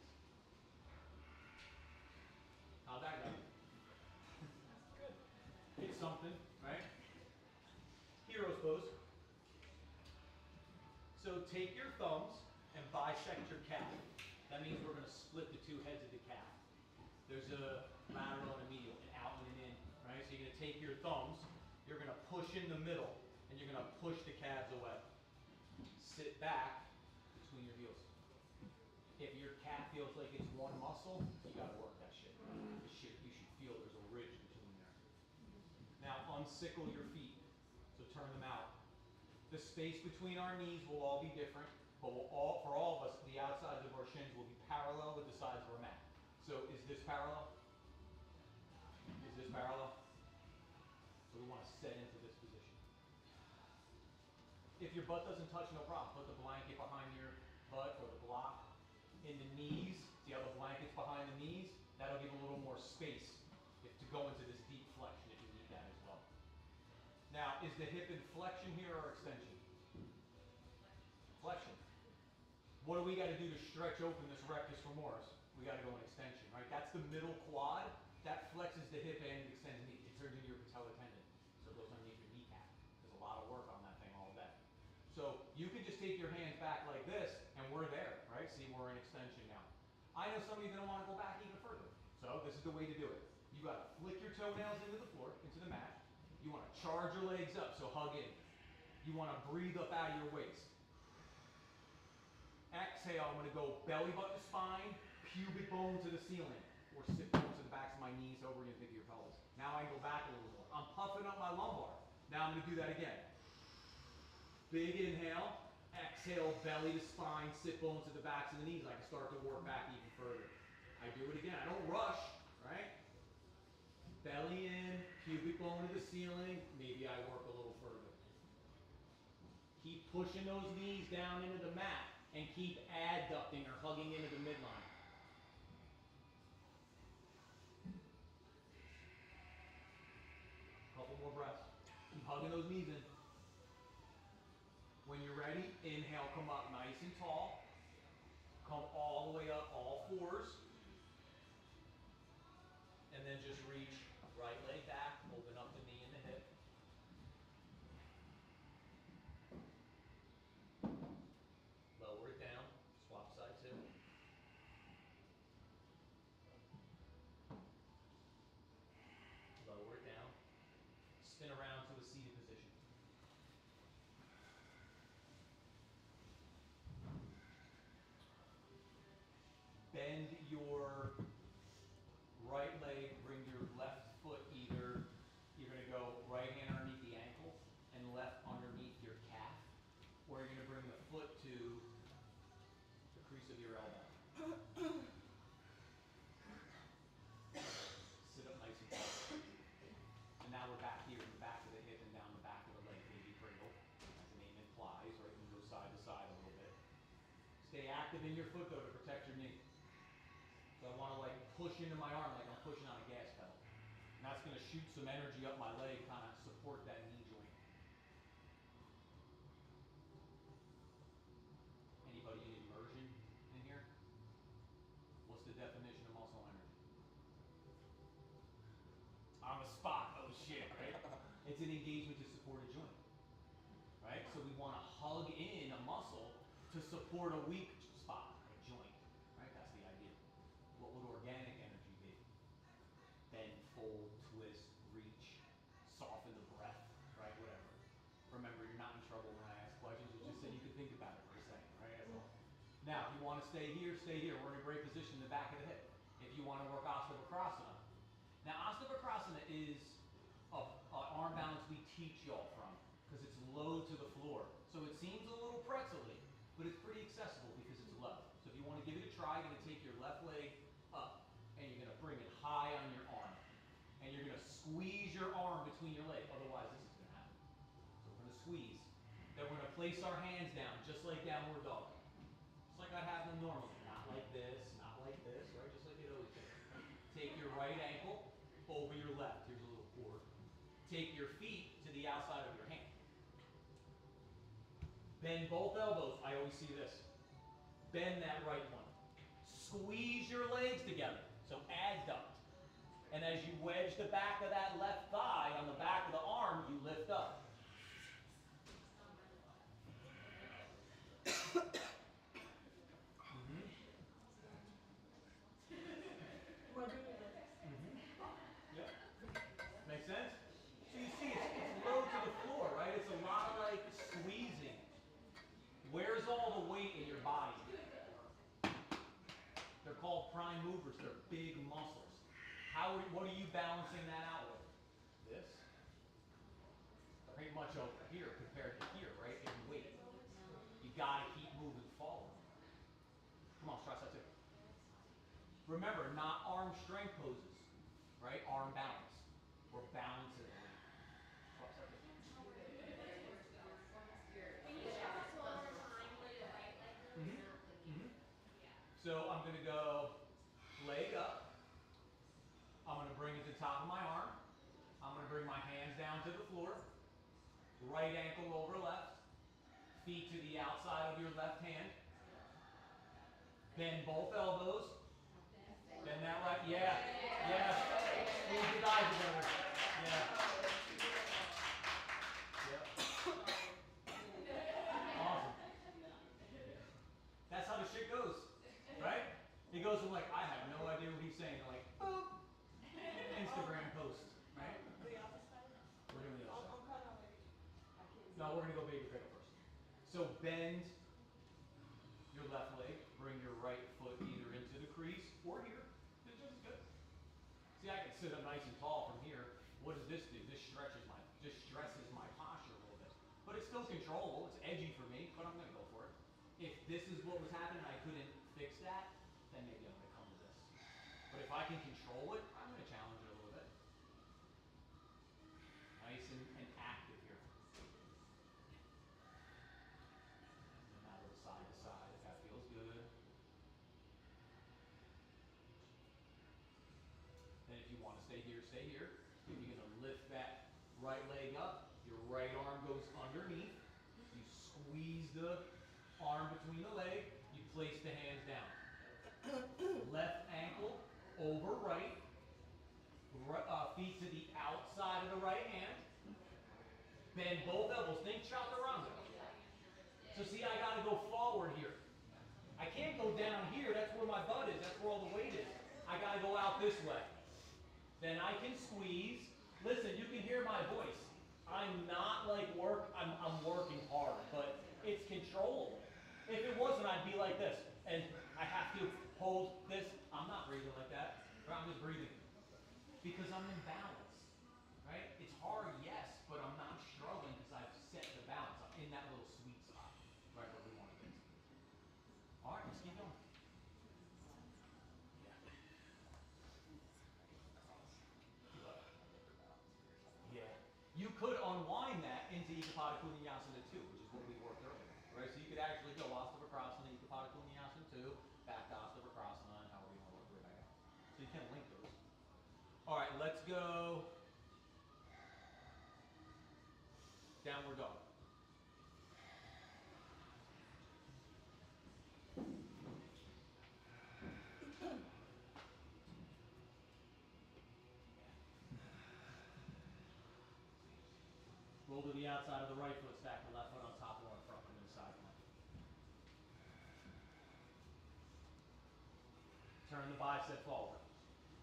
How'd that go? Good. It's something, right? Hero's pose. take your thumbs and bisect your calf. That means we're going to split the two heads of the calf. There's a lateral and a medial, an out and an in, right? So you're going to take your thumbs, you're going to push in the middle, and you're going to push the calves away. Sit back between your heels. If your calf feels like it's one muscle, you got to work that shit. You should feel there's a ridge between there. Now unsickle your feet, so turn them out. The space between our knees will all be different, but for all of us, the outsides of our shins will be parallel with the sides of our mat. So is this parallel? Is this parallel? So we want to set into this position. If your butt doesn't touch, no problem. Put the blanket behind your butt or the block. In the knees, see how the blanket's behind the knees? That'll give a little more space to go into this deep flexion if you need that as well. Now, is the hip in flexion here or extension? Flexion. What do we got to do to stretch open this rectus femoris? We got to go in extension, right? That's the middle quad. That flexes the hip and extends the knee. It turns into your patellar tendon. So it goes underneath your kneecap. There's a lot of work on that thing all day. So you can just take your hands back like this, and we're there, right? See, we're in extension now. I know some of you are going to want to go back even further. So this is the way to do it. You got to flick your toenails into the floor, into the mat. You want to charge your legs up, so hug in. You want to breathe up out of your waist. Exhale, I'm going to go belly button to spine, pubic bone to the ceiling, or sit bones to the backs of my knees over into your pelvis. Now I can go back a little more. I'm puffing up my lumbar. Now I'm going to do that again. Big inhale, exhale, belly to spine, sit bones to the backs of the knees. I can start to work back even further. I do it again. I don't rush, right? Belly in, pubic bone to the ceiling. Maybe I work a little further. Keep pushing those knees down into the mat and keep adducting or hugging into the midline. Couple more breaths. Keep hugging those knees in. When you're ready, inhale, come up nice and tall. Come all the way up, all fours. And then just reach right leg back, open up the knee and the hip. Lower it down, swap side two. Lower it down. Spin around to a seated position. Bend your right leg, bring your left foot either, you're going to go right hand underneath the ankle and left underneath your calf, or you're going to bring the foot to the crease of your elbow. Sit up nice and tall. And now we're back here in the back of the hip and down the back of the leg, baby cradle, as the name implies, right? You go side to side a little bit. Stay active in your foot though to protect your knee. So I want to like push into my arm like I'm pushing on a gas pedal. And that's going to shoot some energy up my leg, kind of support that knee joint. Anybody in immersion in here? What's the definition of muscle energy? On the spot, oh shit, right? It's an engagement to support a joint, right? So we want to hug in a muscle to support a weak spot, a joint, right? That's the idea. What would organic energy be? Bend, fold, twist, reach, soften the breath, right? Whatever. Remember, you're not in trouble when I ask questions. It's just so you can think about it for a second, right? That's all. Now, if you want to stay here, stay here. We're in a great position in the back of the hip. If you want to work Ashtanga Vakrasana. Now, Ashtanga Vakrasana is an arm balance we teach y'all from because it's low to the floor. So it seems a little pretzel-y, but it's pretty accessible because it's low. So if you want to give it a try, you're going to take your left leg up and you're going to bring it high on your arm. And you're going to squeeze your arm between your legs. Otherwise, this is going to happen. So we're going to squeeze. Then we're going to place our hands down, just like downward dog. Just like I have them normally. Not like this, right? Just like it always is. Take your right ankle over your left. Here's a little cord. Take your feet to the outside of your hand. Bend both elbows. I always see this. Bend that right one. Squeeze your legs together. So adduct. And as you wedge the back of that left thigh on the back of the arm, you lift up. prime movers. They're big muscles. What are you balancing that out with? This? There ain't much over here compared to here, right? In weight. You gotta keep moving forward. Come on, tricep too. Remember, not arm strength poses, right? Arm balance. We're balancing it. Tricep too. Can you show us one more time what the right leg Mhm. moves? Mhm. So I'm gonna go leg up. I'm gonna bring it to the top of my arm. I'm gonna bring my hands down to the floor. Right ankle over left. Feet to the outside of your left hand. Bend both elbows. Bend that right. Yeah. Yeah. Squeeze your thighs together. Yeah. Yep. Awesome. That's how the shit goes. Right? It goes from like, I have no idea what he's saying, to like, boop. Instagram post. Right? The other side? We're doing the other I'm side. kind of like, I can't. No, we're gonna go baby cradle first. So bend your left leg, bring your right foot either into the crease or here. It's just good. See, I can sit up nice and tall from here. What does this do? This stresses my posture a little bit. But it's still controllable. It's edgy for me, but I'm gonna go for it. If this is what was happening and I couldn't fix that, then maybe I'm gonna come to this. But if I can control it, I'm gonna challenge it a little bit. Nice and active here. And now a little side to side, if that feels good. Then if you want to stay here, stay here. If you're gonna lift that right leg up, your right arm goes underneath. You squeeze the arm between the leg, you place the hands down. Left ankle over right, feet to the outside of the right hand. Bend both elbows. Think chaturanga. So see, I gotta go forward here. I can't go down here. That's where my butt is. That's where all the weight is. I gotta go out this way. Then I can squeeze. Listen, you can hear my voice. I'm not like I'm working hard, but it's controllable. If it wasn't, I'd be like this. And I have to hold this. I'm not breathing like that. I'm just breathing. Because I'm in balance. Right? It's hard, yes, but I'm not struggling because I've set the balance. I'm in that little sweet spot. Right where we want to be. Alright, let's keep going. Yeah. You could unwind that into Ekapada Kunyasana 2, which is what we worked earlier. Right? So you could actually go Hasta Vakrasana, Ekapada Kunyasana 2, back to Hasta Vakrasana, and however you want to work your way back out. So you can link those. Alright, let's go downward dog. Roll to the outside of the right foot, stack the left foot on top or in front, and then side plank. Turn the bicep forward.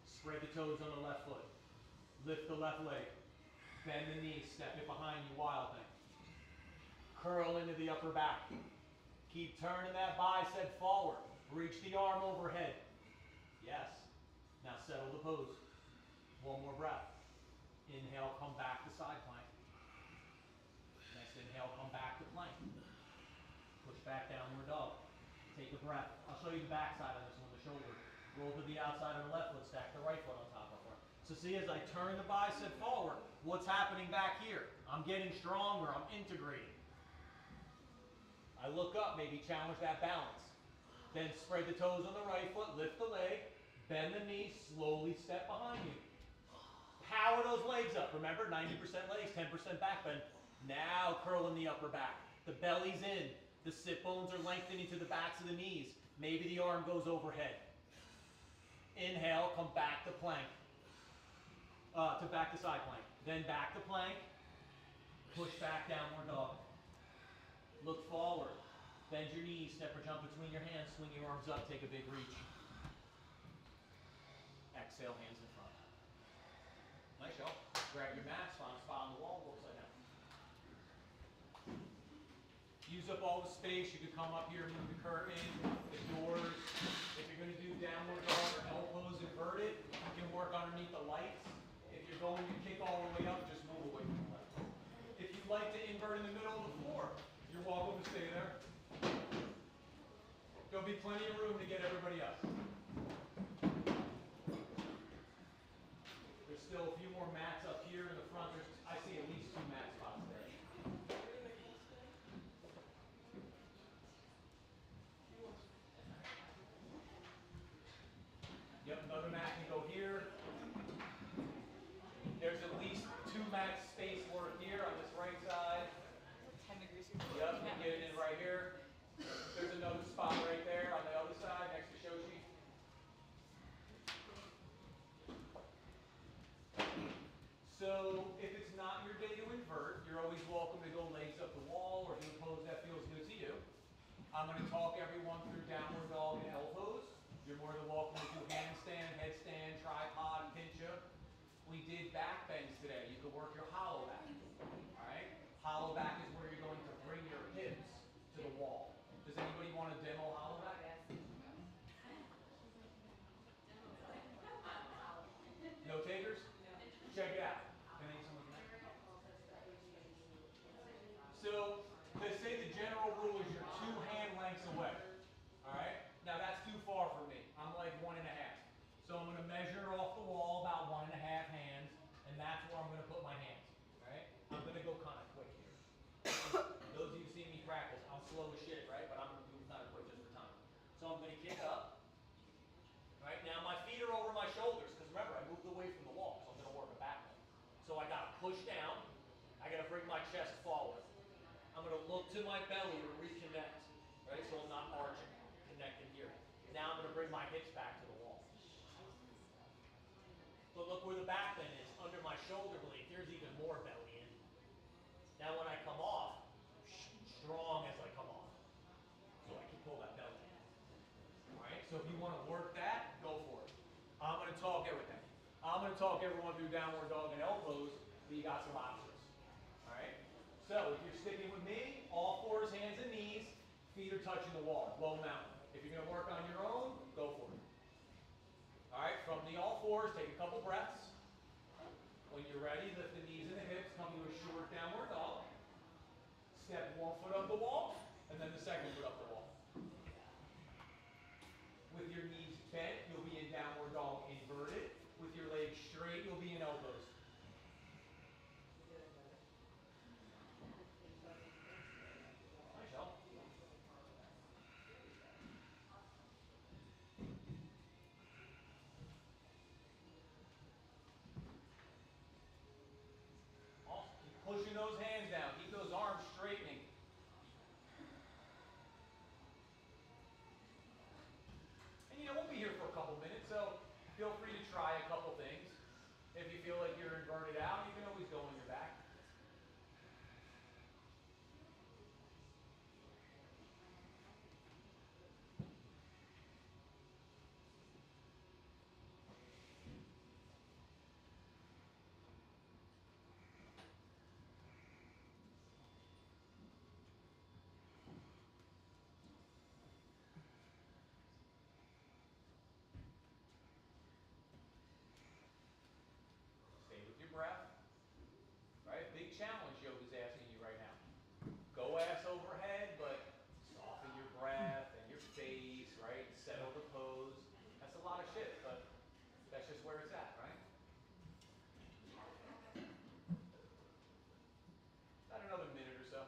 Spread the toes on the left foot. Lift the left leg. Bend the knees, step it behind you, wild thing. Curl into the upper back. Keep turning that bicep forward. Reach the arm overhead. Yes. Now settle the pose. One more breath. Inhale, come back to side plank. Next inhale, come back to plank. Push back, downward dog. Take a breath. I'll show you the back side of this one, the shoulder. Roll to the outside of the left foot, stack the right foot on top of it. So see, as I turn the bicep forward, what's happening back here? I'm getting stronger, I'm integrating. I look up, maybe challenge that balance. Then spread the toes on the right foot, lift the leg, bend the knee, slowly step behind you. Power those legs up. Remember, 90% legs, 10% back bend. Now curl in the upper back. The belly's in. The sit bones are lengthening to the backs of the knees. Maybe the arm goes overhead. Inhale, come back to plank. Back to side plank. Then back to plank. Push back, downward dog. Look forward. Bend your knees, step or jump between your hands, swing your arms up, take a big reach. Exhale, hands in front. Nice job. Grab your mat, find a spot on the wall, go upside down. use up all the space. You could come up here and move the curtain, the doors. If you're gonna do downward dog or elbows inverted, you can work underneath the lights. If you're going to kick all the way up, just move away from the lights. If you like to invert in the middle of the floor, you're welcome to stay there. There'll be plenty of room to get everybody up. There's still a few more mats up here in the front. I see at least 2 mat spots there. Yep, another mat can go here. There's at least 2 mat space work here on this right side. 10 degrees. Yep, you can get it in right here. There's another spot right there on the other side next to Shoshi. So if it's not your day to invert, you're always welcome to go legs up the wall or do a pose that feels good to you. I'm going to talk everyone through downward dog and L pose. You're more than welcome to do handstand, headstand, tripod, pincha. We did back bends today. You can work your hollow back. All right? Hollow back is where you're going to bring your hips to the wall. Does anybody want to demo hollow back? No takers? Check it out. Can I use some of that? So they say the general rule is you're 2 hand lengths away. All right? Now that's too far for me. I'm like 1.5. So I'm going to measure off the wall about 1.5 hands, and that's where I'm going to put my hands. All right? I'm going to go kind of quick here. Those of you who see me practice, I'm slow as shit, right? But I'm going to move kind of quick just for time. So I'm going to kick up. All right? Now my feet are over my shoulders, because remember, I moved away from the wall, so I'm going to work a back leg. So I got to push down. I got to bring my chest forward. I'm going to look to my belly to reconnect, right? So I'm not arching, connecting here. Now I'm going to bring my hips back to the wall. But look where the back bend is, under my shoulder blade. There's even more belly in. Now when I come off, strong as I come off. So I can pull that belly in. All right, so if you want to work that, go for it. I'm going to talk everything. I'm going to talk everyone through downward dog and elbows, but you got some options. All right? So if you're sticking with me, all 4s, hands and knees, feet are touching the wall, low mountain. If you're going to work on your own, go for it. All right, from the all 4s, take a couple breaths. When you're ready, lift the knees and the hips, come to a short downward dog. Step 1 foot up the wall, and then the 2nd foot up the wall. With your knees bent, you'll be in downward dog inverted. With your legs straight, you'll be in elbows. Nice, y'all. Awesome. Keep pushing those hands down. Keep those arms straightening. And you know, we'll be here for a couple minutes, so feel free to try a couple things. If you feel like you're inverted out, you can always go on your back. Stay with your breath. Right? Big challenge yoga's asking you right now. Go ass overhead, but soften your breath and your face, right? Settle the pose. That's a lot of shit, but that's just where it's at, right? About another minute or so.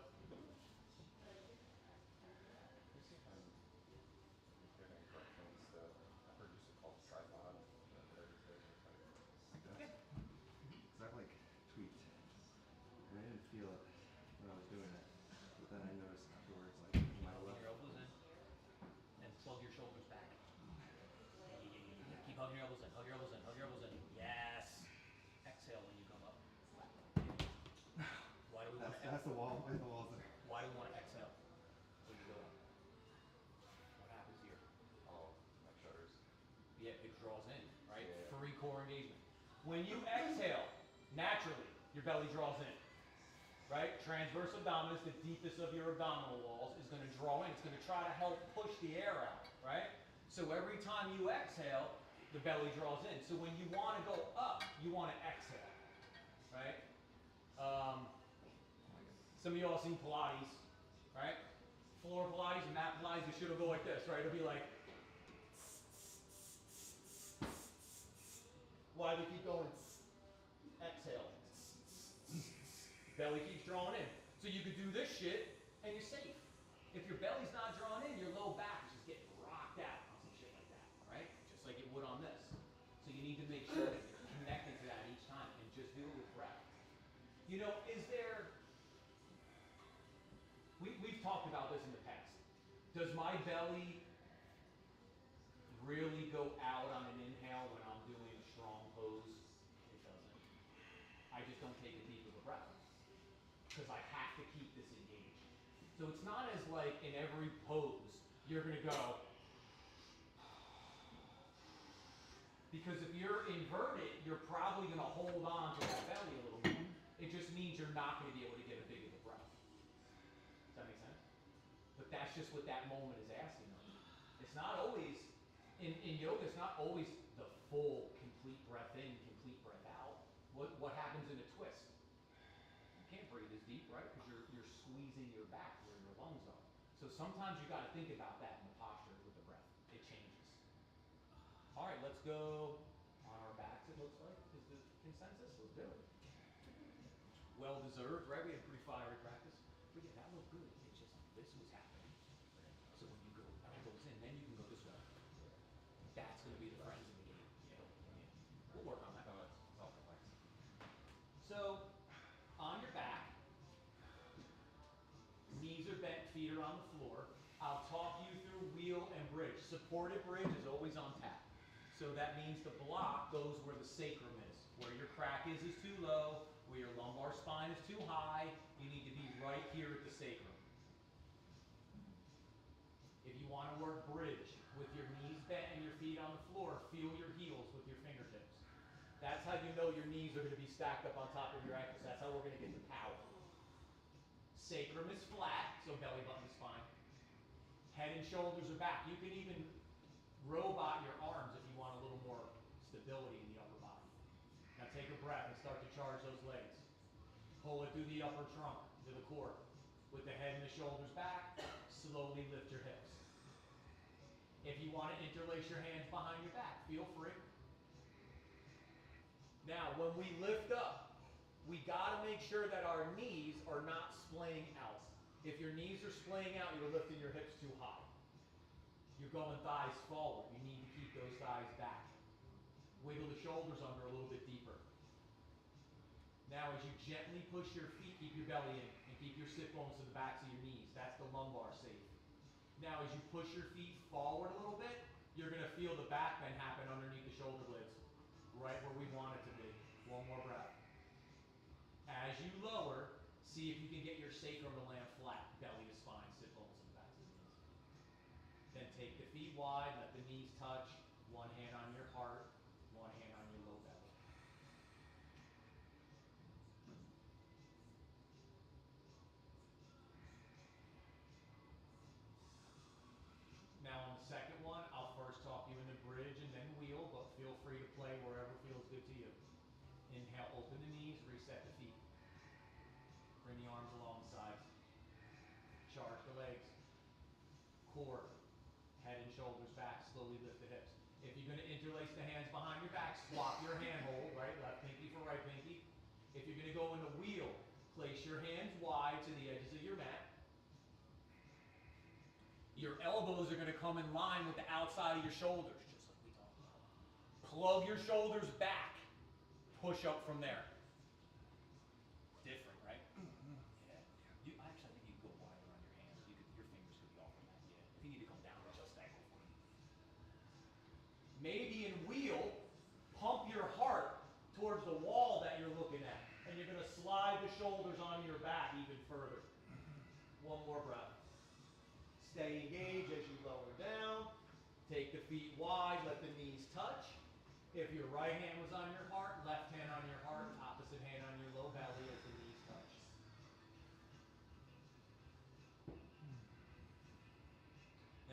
Giving corrections that I heard used to call tripod. Okay. Because I've like tweaked, and I didn't feel it when I was doing it, but then I noticed afterwards, like my Plug left. your elbows in and plug your shoulders back. Keep hugging your elbows in, hug your elbows in, hug your elbows in. Yes. Exhale when you come up. Why do we want to That's the wall. Where's the walls there? Why do we want to exhale when you go up? What happens here? Oh, my shutters. Yeah, it draws in, right? Yeah. Free core engagement. When you exhale, naturally, your belly draws in. right? Transverse abdominis, the deepest of your abdominal walls, is going to draw in. It's going to try to help push the air out, right? So every time you exhale, the belly draws in. So when you want to go up, you want to exhale, right? Some of y'all seen Pilates, right? Floor Pilates and mat Pilates, the shit will go like this, right? It'll be like, why do we keep going? Exhale. Belly keeps drawing in. So you could do this shit and you're safe. If your belly's not drawn in, your low back is just getting rocked out on some shit like that, right? Just like it would on this. So you need to make sure that you're connecting to that each time and just do it with breath. You know, is there, we've talked about this in the past. Does my belly really go out on an inhale when I'm doing a strong pose? It doesn't. I just don't take a deep of a breath because I have to keep this engaged. So it's not as like in every pose you're going to go, because if you're inverted, you're probably going to hold on to that belly a little bit. It just means you're not going to be able to get a big of a breath. Does that make sense? But that's just what that moment is asking of you. It's not always, in yoga, it's not always the full, complete breath in, complete breath out. What happens in a twist? You can't breathe as deep, right? Because you're squeezing your back where your lungs are. So sometimes you got to think about that in the posture with the breath. It changes. All right, let's go on our backs, it looks like, is the consensus. Let's do it. Well deserved, right? We had a pretty fiery practice. But yeah, that looked good. It's just this was happening. So when you go, elbows in, then you can go this way. That's going to be the friends of the game. Yeah. We'll work on that. No, it's all relaxed. So, on your back, knees are bent, feet are on the floor. I'll talk you through wheel and bridge. Supported bridge is always on tap. So that means the block goes where the sacrum is. Where your crack is too low, where your lumbar spine is too high. You need to be right here at the sacrum. If you want to work bridge with your knees bent and your feet on the floor, feel your heels with your fingertips. That's how you know your knees are going to be stacked up on top of your ankles. That's how we're going to get the power. Sacrum is flat, so belly button is fine. Head and shoulders are back. You can even robot your arms if you want a little more stability in the upper body. Now take a breath and start to charge those legs. Pull it through the upper trunk, to the core. With the head and the shoulders back, slowly lift your hips. If you want to interlace your hands behind your back, feel free. Now, when we lift up, we got to make sure that our knees are not splaying out. If your knees are splaying out, you're lifting your hips too high. You're going thighs forward. You need to keep those thighs back. Wiggle the shoulders under a little bit deeper. Now, as you gently push your feet, keep your belly in and keep your sit bones to the backs of your knees. That's the lumbar safe. Now, as you push your feet forward a little bit, you're going to feel the back bend happen underneath the shoulder blades, right where we want it to be. One more breath. As you lower, see if you can get your sacrum to land flat, belly to spine, sit bones to the backs of the knees. Then take the feet wide, let the knees touch, one hand on your heart, one hand on your low belly. Now on the second one, I'll first talk you in the bridge and then wheel, but feel free to play wherever feels good to you. Inhale, open the knees, reset the feet. Bring the arms along the sides. Charge the legs. Core, head and shoulders back, slowly lift the hips. If you're going to interlace the hands behind your back, swap your hand hold, right? Left pinky for right pinky. If you're going to go into wheel, place your hands wide to the edges of your mat. Your elbows are going to come in line with the outside of your shoulders, just like we talked about. Plug your shoulders back. Push up from there. Different, right? Yeah. You actually, I think you could go wider on your hands. Your fingers could be off of that. Yeah. If you need to come down, adjust that. Go for it. Maybe in wheel, pump your heart towards the wall that you're looking at, and you're going to slide the shoulders onto your back even further. One more breath. Stay engaged as you lower down. Take the feet wide, let the knees touch. If your right hand was on your heart, left hand on your heart, opposite hand on your low belly as the knees touch.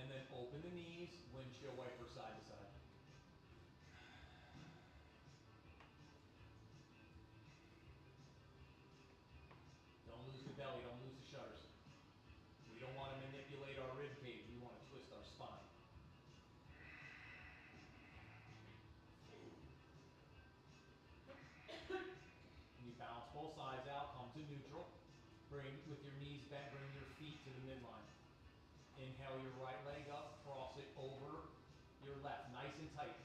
And then open the knees, windshield wiper side to side. Don't lose the belly, don't lose the shutters. We don't want to manipulate our rib cage, we want to twist our spine. And you balance both sides out, come to neutral. Bring, with your knees bent, bring your feet to the midline. Inhale your right leg up, cross it over your left, nice and tight.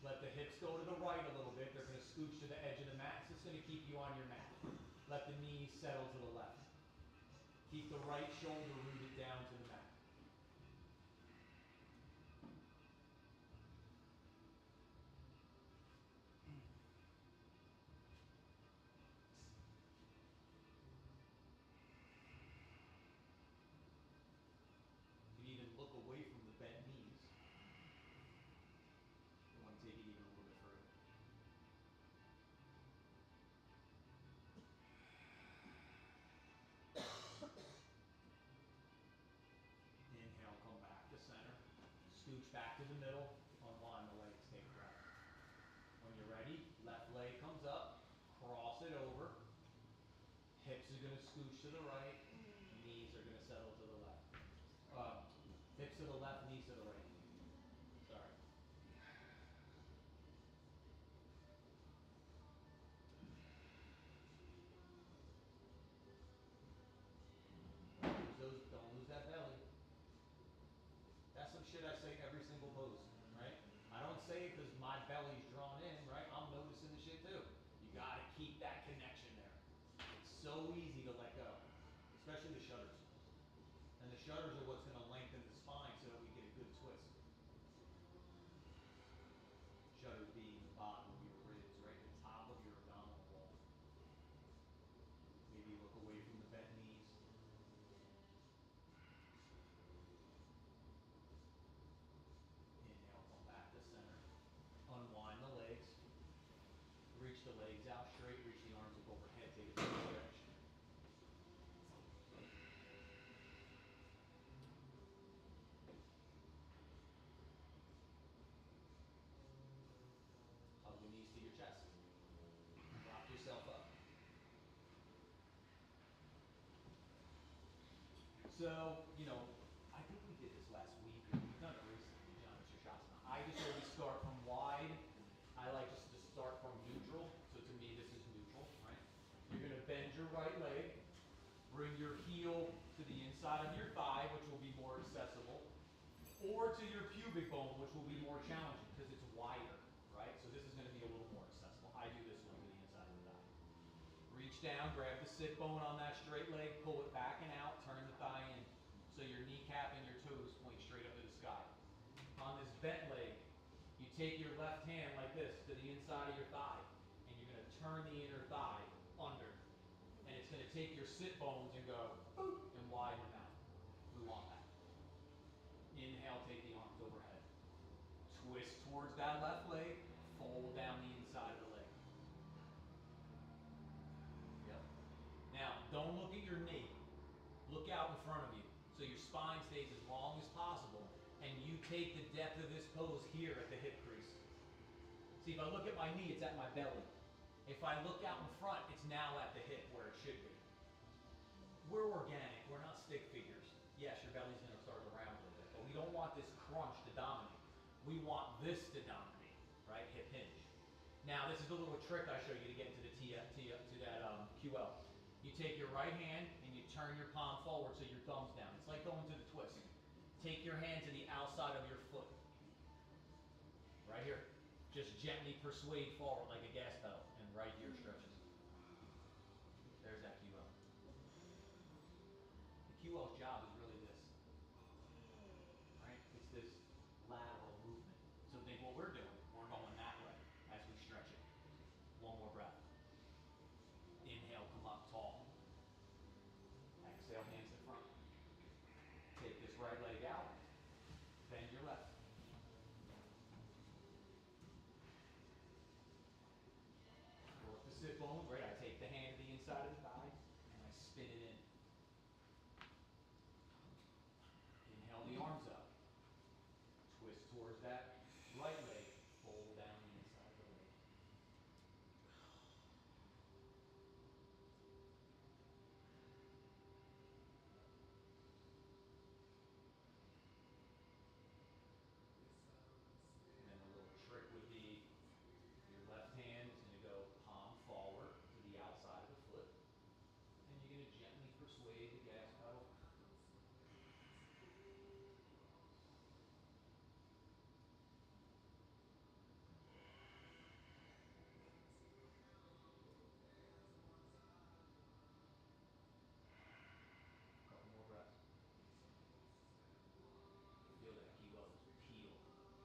Let the hips go to the right a little bit. They're going to scooch to the edge of the mat. It's just going to keep you on your mat. Let the knees settle to the left. Keep the right shoulder rooted down to the mat. You can even look away from the bent knees. You want to take it even a little bit further. Inhale, come back to center. Scooch back to the middle. Unwind the legs, take a breath. When you're ready, left leg comes up. Cross it over. Hips are going to scooch to the right. Knees are going to settle to the left. Hips to the left, knees to the right. Sorry. Don't lose that belly. That's some shit I say every single pose, right? I don't say it because my belly's drawn in, right? I'm noticing the shit too. You gotta keep that connection there. It's so easy to let go, especially the shutters. And the shutters are what's gonna lengthen the spine so that we get a good twist. Shutters being the bottom of your ribs, right? The top of your abdominal wall. Maybe look away from the bent knees. Inhale, come back to center. Unwind the legs. Reach the legs out straight, reach the arms up overhead, take a deep stretch. Hug the knees to your chest. Rock yourself up. So, I think we did this last week, or we've done it recently, John, it's your Shasana. I just always start from wide. I like just to start from neutral. So to me, this is neutral, right? You're going to bend your right leg. Bring your heel to the inside of your thigh, which will be more accessible. Or to your pubic bone, which will be more challenging because it's wider, right? So this is going to be a little more accessible. I do this one to the inside of the thigh. Reach down, grab the sit bone on that straight leg, pull it back and out, turn the thigh in. So your kneecap and your toes point straight up to the sky. On this bent leg, you take your left hand like this to the inside of your thigh, and you're going to turn the inner thigh under. And it's going to take your sit bones and go, boop, and widen them out. We want that. Inhale, take the arms overhead. Twist towards that left leg, fold down the inside of the leg. Yep. Now, don't look at your knee. Look out in front of you. So your spine stays as long as possible, and you take the depth of this pose here at the hip crease. See, if I look at my knee, it's at my belly. If I look out in front, it's now at the hip where it should be. We're organic, we're not stick figures. Yes, your belly's gonna start to round a little bit, but we don't want this crunch to dominate. We want this to dominate, right? Hip hinge. Now, this is a little trick I show you to get into the QL. You take your right hand and you turn your palm forward so your thumb's down. It's like going to the twist. Take your hand to the outside of your foot. Right here. Just gently persuade forward like a gas pedal, and right here stretches. There's that QL. The QL's job is really this. Right? It's this lateral movement. So think what we're doing. We're going that way as we stretch it. One more breath. Inhale, come up tall. Exhale, hands in front. Take this right leg out. Bend your left. Work the sit bones, right? I take the hand to the inside of the thigh and I spin it in. Inhale the arms up. sway the gas pedal. Couple more breaths. Feel that kilo peel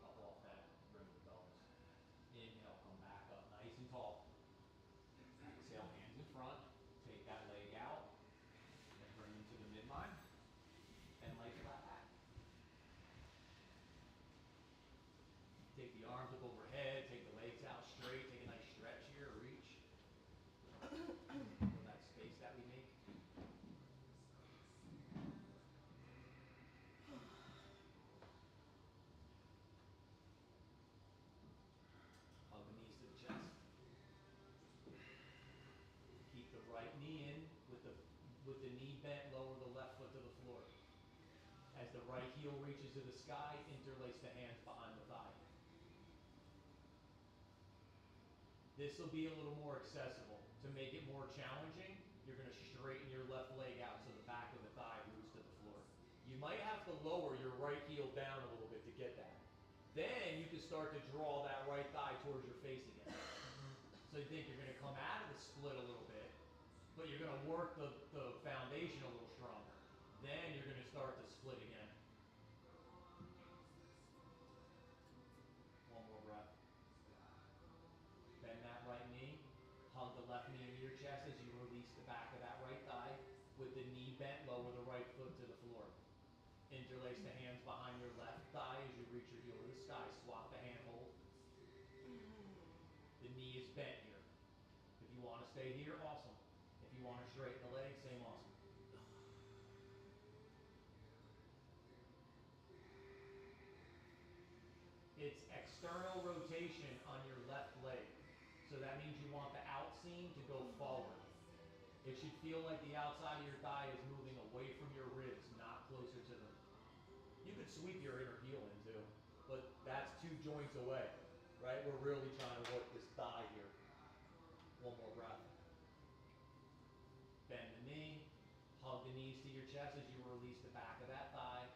up off that rim of the pelvis. Inhale, come back up nice and tall. Exhale, hands in front. Take that leg out and bring them to the midline. And lay flat back. Take the arms up overhead, take the legs out straight, take a nice stretch here, reach. Feel that space that we make. Hug the knees to the chest. Keep the right knee in with the knee bent, lower the left foot to the floor. As the right heel reaches to the sky, interlace the hands behind the thigh. This will be a little more accessible. To make it more challenging, you're going to straighten your left leg out so the back of the thigh roots to the floor. You might have to lower your right heel down a little bit to get that. Then you can start to draw that right thigh towards your face again. So you think you're going to come out of the split a little bit, but you're going to work the foundation a little stronger. Then you're going to start to split again. One more breath. Bend that right knee. Hug the left knee into your chest as you release the back of that right thigh. With the knee bent, lower the right foot to the floor. Interlace the hands behind your left thigh as you reach your heel to the sky. Swap the hand hold. The knee is bent here. If you want to stay here, awesome. If you want to straighten the leg, same awesome. It's external rotation on your left leg. So that means you want the out seam to go forward. It should feel like the outside of your thigh is moving away from your ribs, not closer to them. You could sweep your inner heel in too, but that's 2 joints away, right? We're really trying to work this thigh here. One more breath. Bend the knee, hug the knees to your chest as you release the back of that thigh.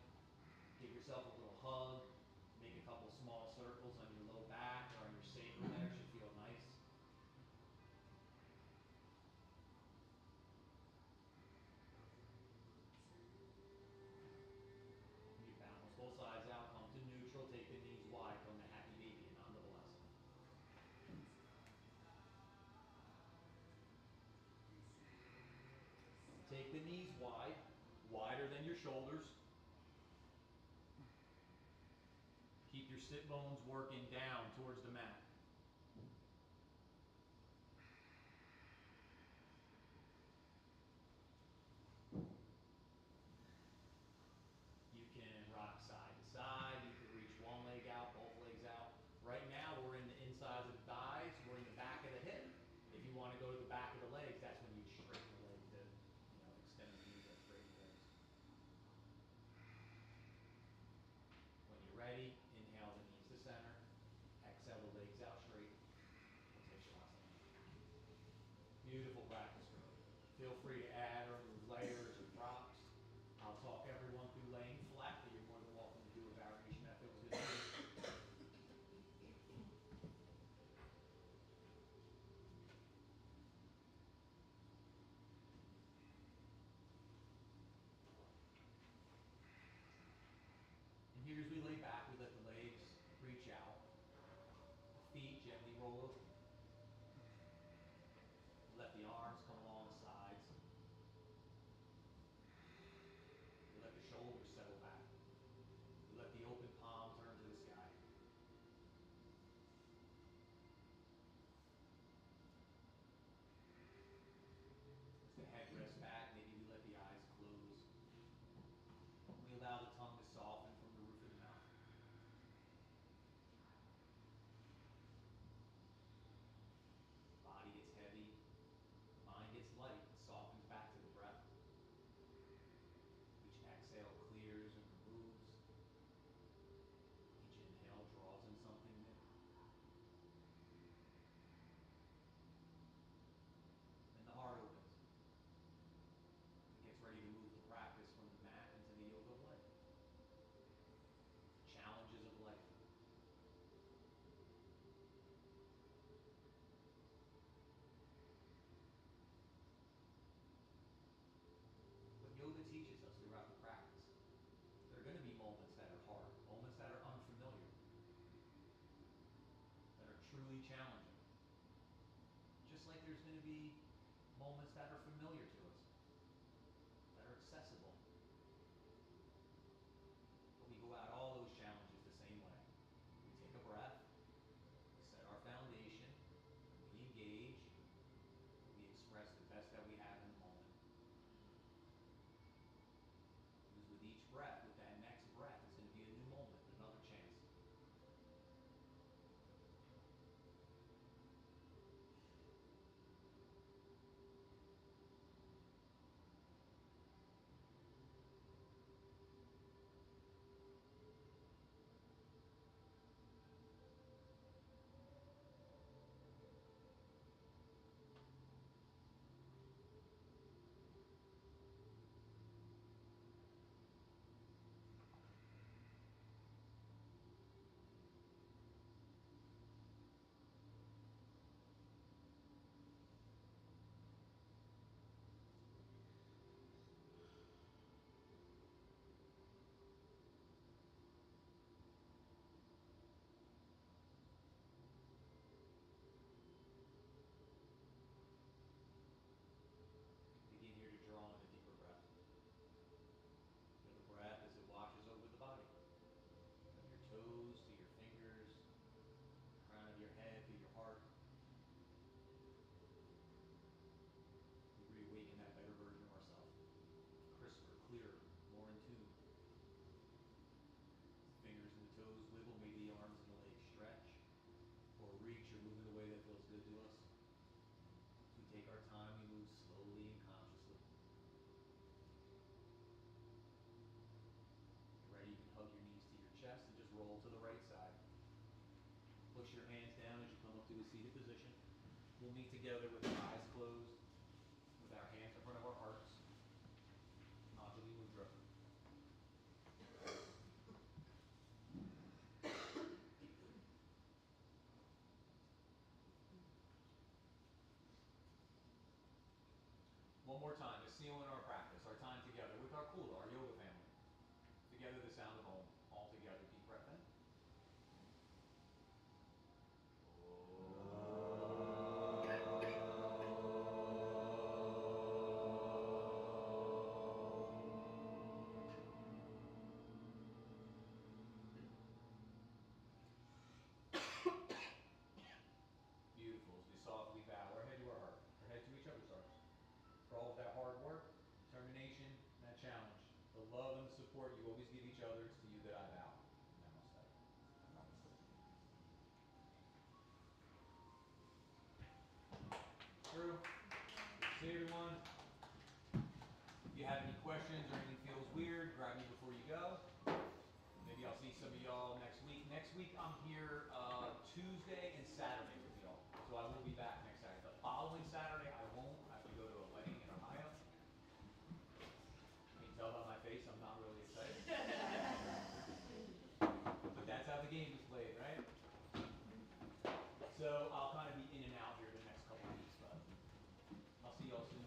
Give yourself a little hug. Make a couple small circles on your low back or on your sacrum there, should feel nice. You balance both sides out, come to neutral, take the knees wide, come to happy baby and Nanda Balasana. Take the knees wide, wider than your shoulders. Keep your sit bones working down towards the mat. You can rock side to side. You can reach one leg out, both legs out. Right now, we're in the insides of the thighs. We're in the back of the hip. If you want to go to the back of the legs, that's when you straighten the leg to, extend the knees and straighten the legs. When you're ready, inhale the knees to center. Exhale the legs out straight. We'll take Shavasana. Beautiful practice, girl. Feel free to add or remove layers or props. I'll talk everyone through laying flat, but you're more than welcome to do a variation that feels good to you. And here as we lay back, we let the legs reach out. The feet gently roll over. Let the arms come along the sides. We let the shoulders settle back. We let the open palm turn to the sky. As the head rests back, maybe we let the eyes close. We allow the tongue to soften from the roof of the mouth. really challenging. Just like there's going to be moments that are familiar to us, that are accessible. But we go at all those challenges the same way. We take a breath, we set our foundation, we engage, we express the best that we have in the moment. Because with each breath, with that next breath, it's going to be a new moment, another chance. Begin here to draw in a deeper breath. Feel the breath as it washes over the body. From your toes to your fingers, crown of your head to your heart. We reawaken that better version of ourselves. Crisper, clearer, more in tune. The fingers and the toes wiggle, maybe the arms and the legs stretch. Or reach or move in a way that feels good to us. As we take our time, we move slowly and consciously. If you're ready, you can hug your knees to your chest and just roll to the right side. Push your hands down as you come up to a seated position. We'll meet together with our eyes closed, with our hands in front of our hearts. Anjali Mudra. One more time, to seal in our practice, our time together with our Kula, our yoga family. Together, the sound of Om. All together, deep breath in. Beautiful. As we softly bow our head to our heart, our head to each other's hearts. For all of that hard work, determination, that challenge, the love and the support you always give each other, it's to you that I bow. Namaste. True. Good to see everyone. If you have any questions or anything feels weird, grab me before you go. Maybe I'll see some of y'all next week. Next week I'm here Tuesday and Saturday with y'all. So I will be back next Saturday. The following Saturday I won't. I have to go to a wedding in Ohio. You can tell by my face I'm not really excited. But that's how the game is played, right? So I'll kind of be in and out here the next couple of weeks, but I'll see y'all soon.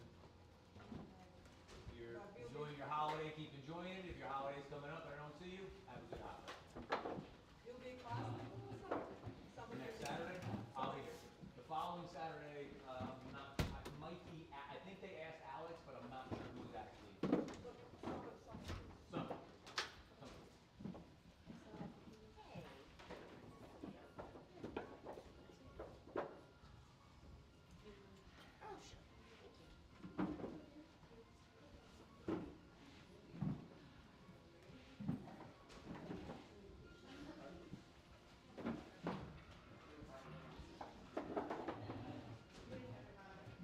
If you're enjoying your holiday, keep enjoying it. If your holiday's coming up and I don't see you, have a good holiday. You'll be class. Next Saturday, I'll be here. The following Saturday,